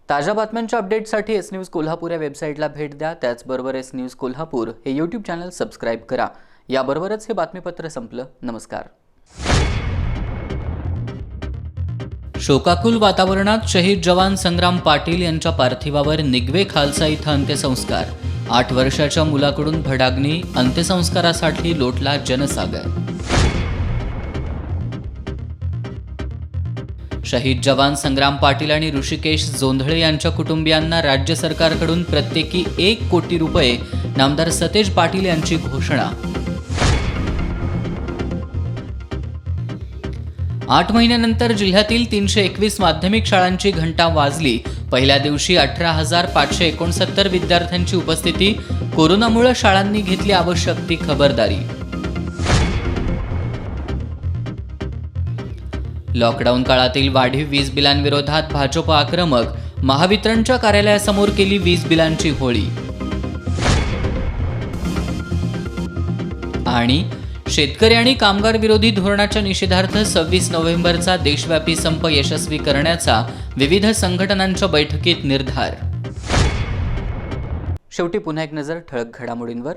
ताज्या बातम्यांच्या अपडेटसाठी एस न्यूज कोल्हापूर या वेबसाईटला भेट द्या. त्याचबरोबर एस न्यूज कोल्हापूर हे यूट्यूब चॅनल सबस्क्राईब करा. याबरोबरच हे बातमीपत्र संपलं. नमस्कार. शोकाकुल वातावरणात शहीद जवान संग्राम पाटील यांच्या पार्थिवावर निगवे खालसा इथं अंत्यसंस्कार. 8 वर्षाच्या मुलाकडून भडाग्नी, अंत्यसंस्कारासाठी लोटला जनसागर. शहीद जवान संग्राम पाटील आणि ऋषिकेश जोंधळे यांच्या कुटुंबियांना राज्य सरकारकडून प्रत्येकी 1 कोटी रुपये, नामदार सतेज पाटील यांची घोषणा. 8 महिन्यानंतर जिल्ह्यातील 321 माध्यमिक शाळांची घंटा वाजली. पहिल्या दिवशी 18,569 विद्यार्थ्यांची उपस्थिती. कोरोनामुळे शाळांनी घेतली आवश्यक ती खबरदारी. लॉकडाऊन काळातील वाढीव वीज बिलांविरोधात भाजप आक्रमक. महावितरणच्या कार्यालयासमोर केली वीज बिलांची होळी. आणि शेतकरी आणि कामगार विरोधी धोरणाच्या निषेधार्थ 26 नोव्हेंबरचा देशव्यापी संप यशस्वी करण्याचा विविध संघटनांच्या बैठकीत निर्धार. शेवटी पुन्हा एक नजर ठळक घडामोडींवर.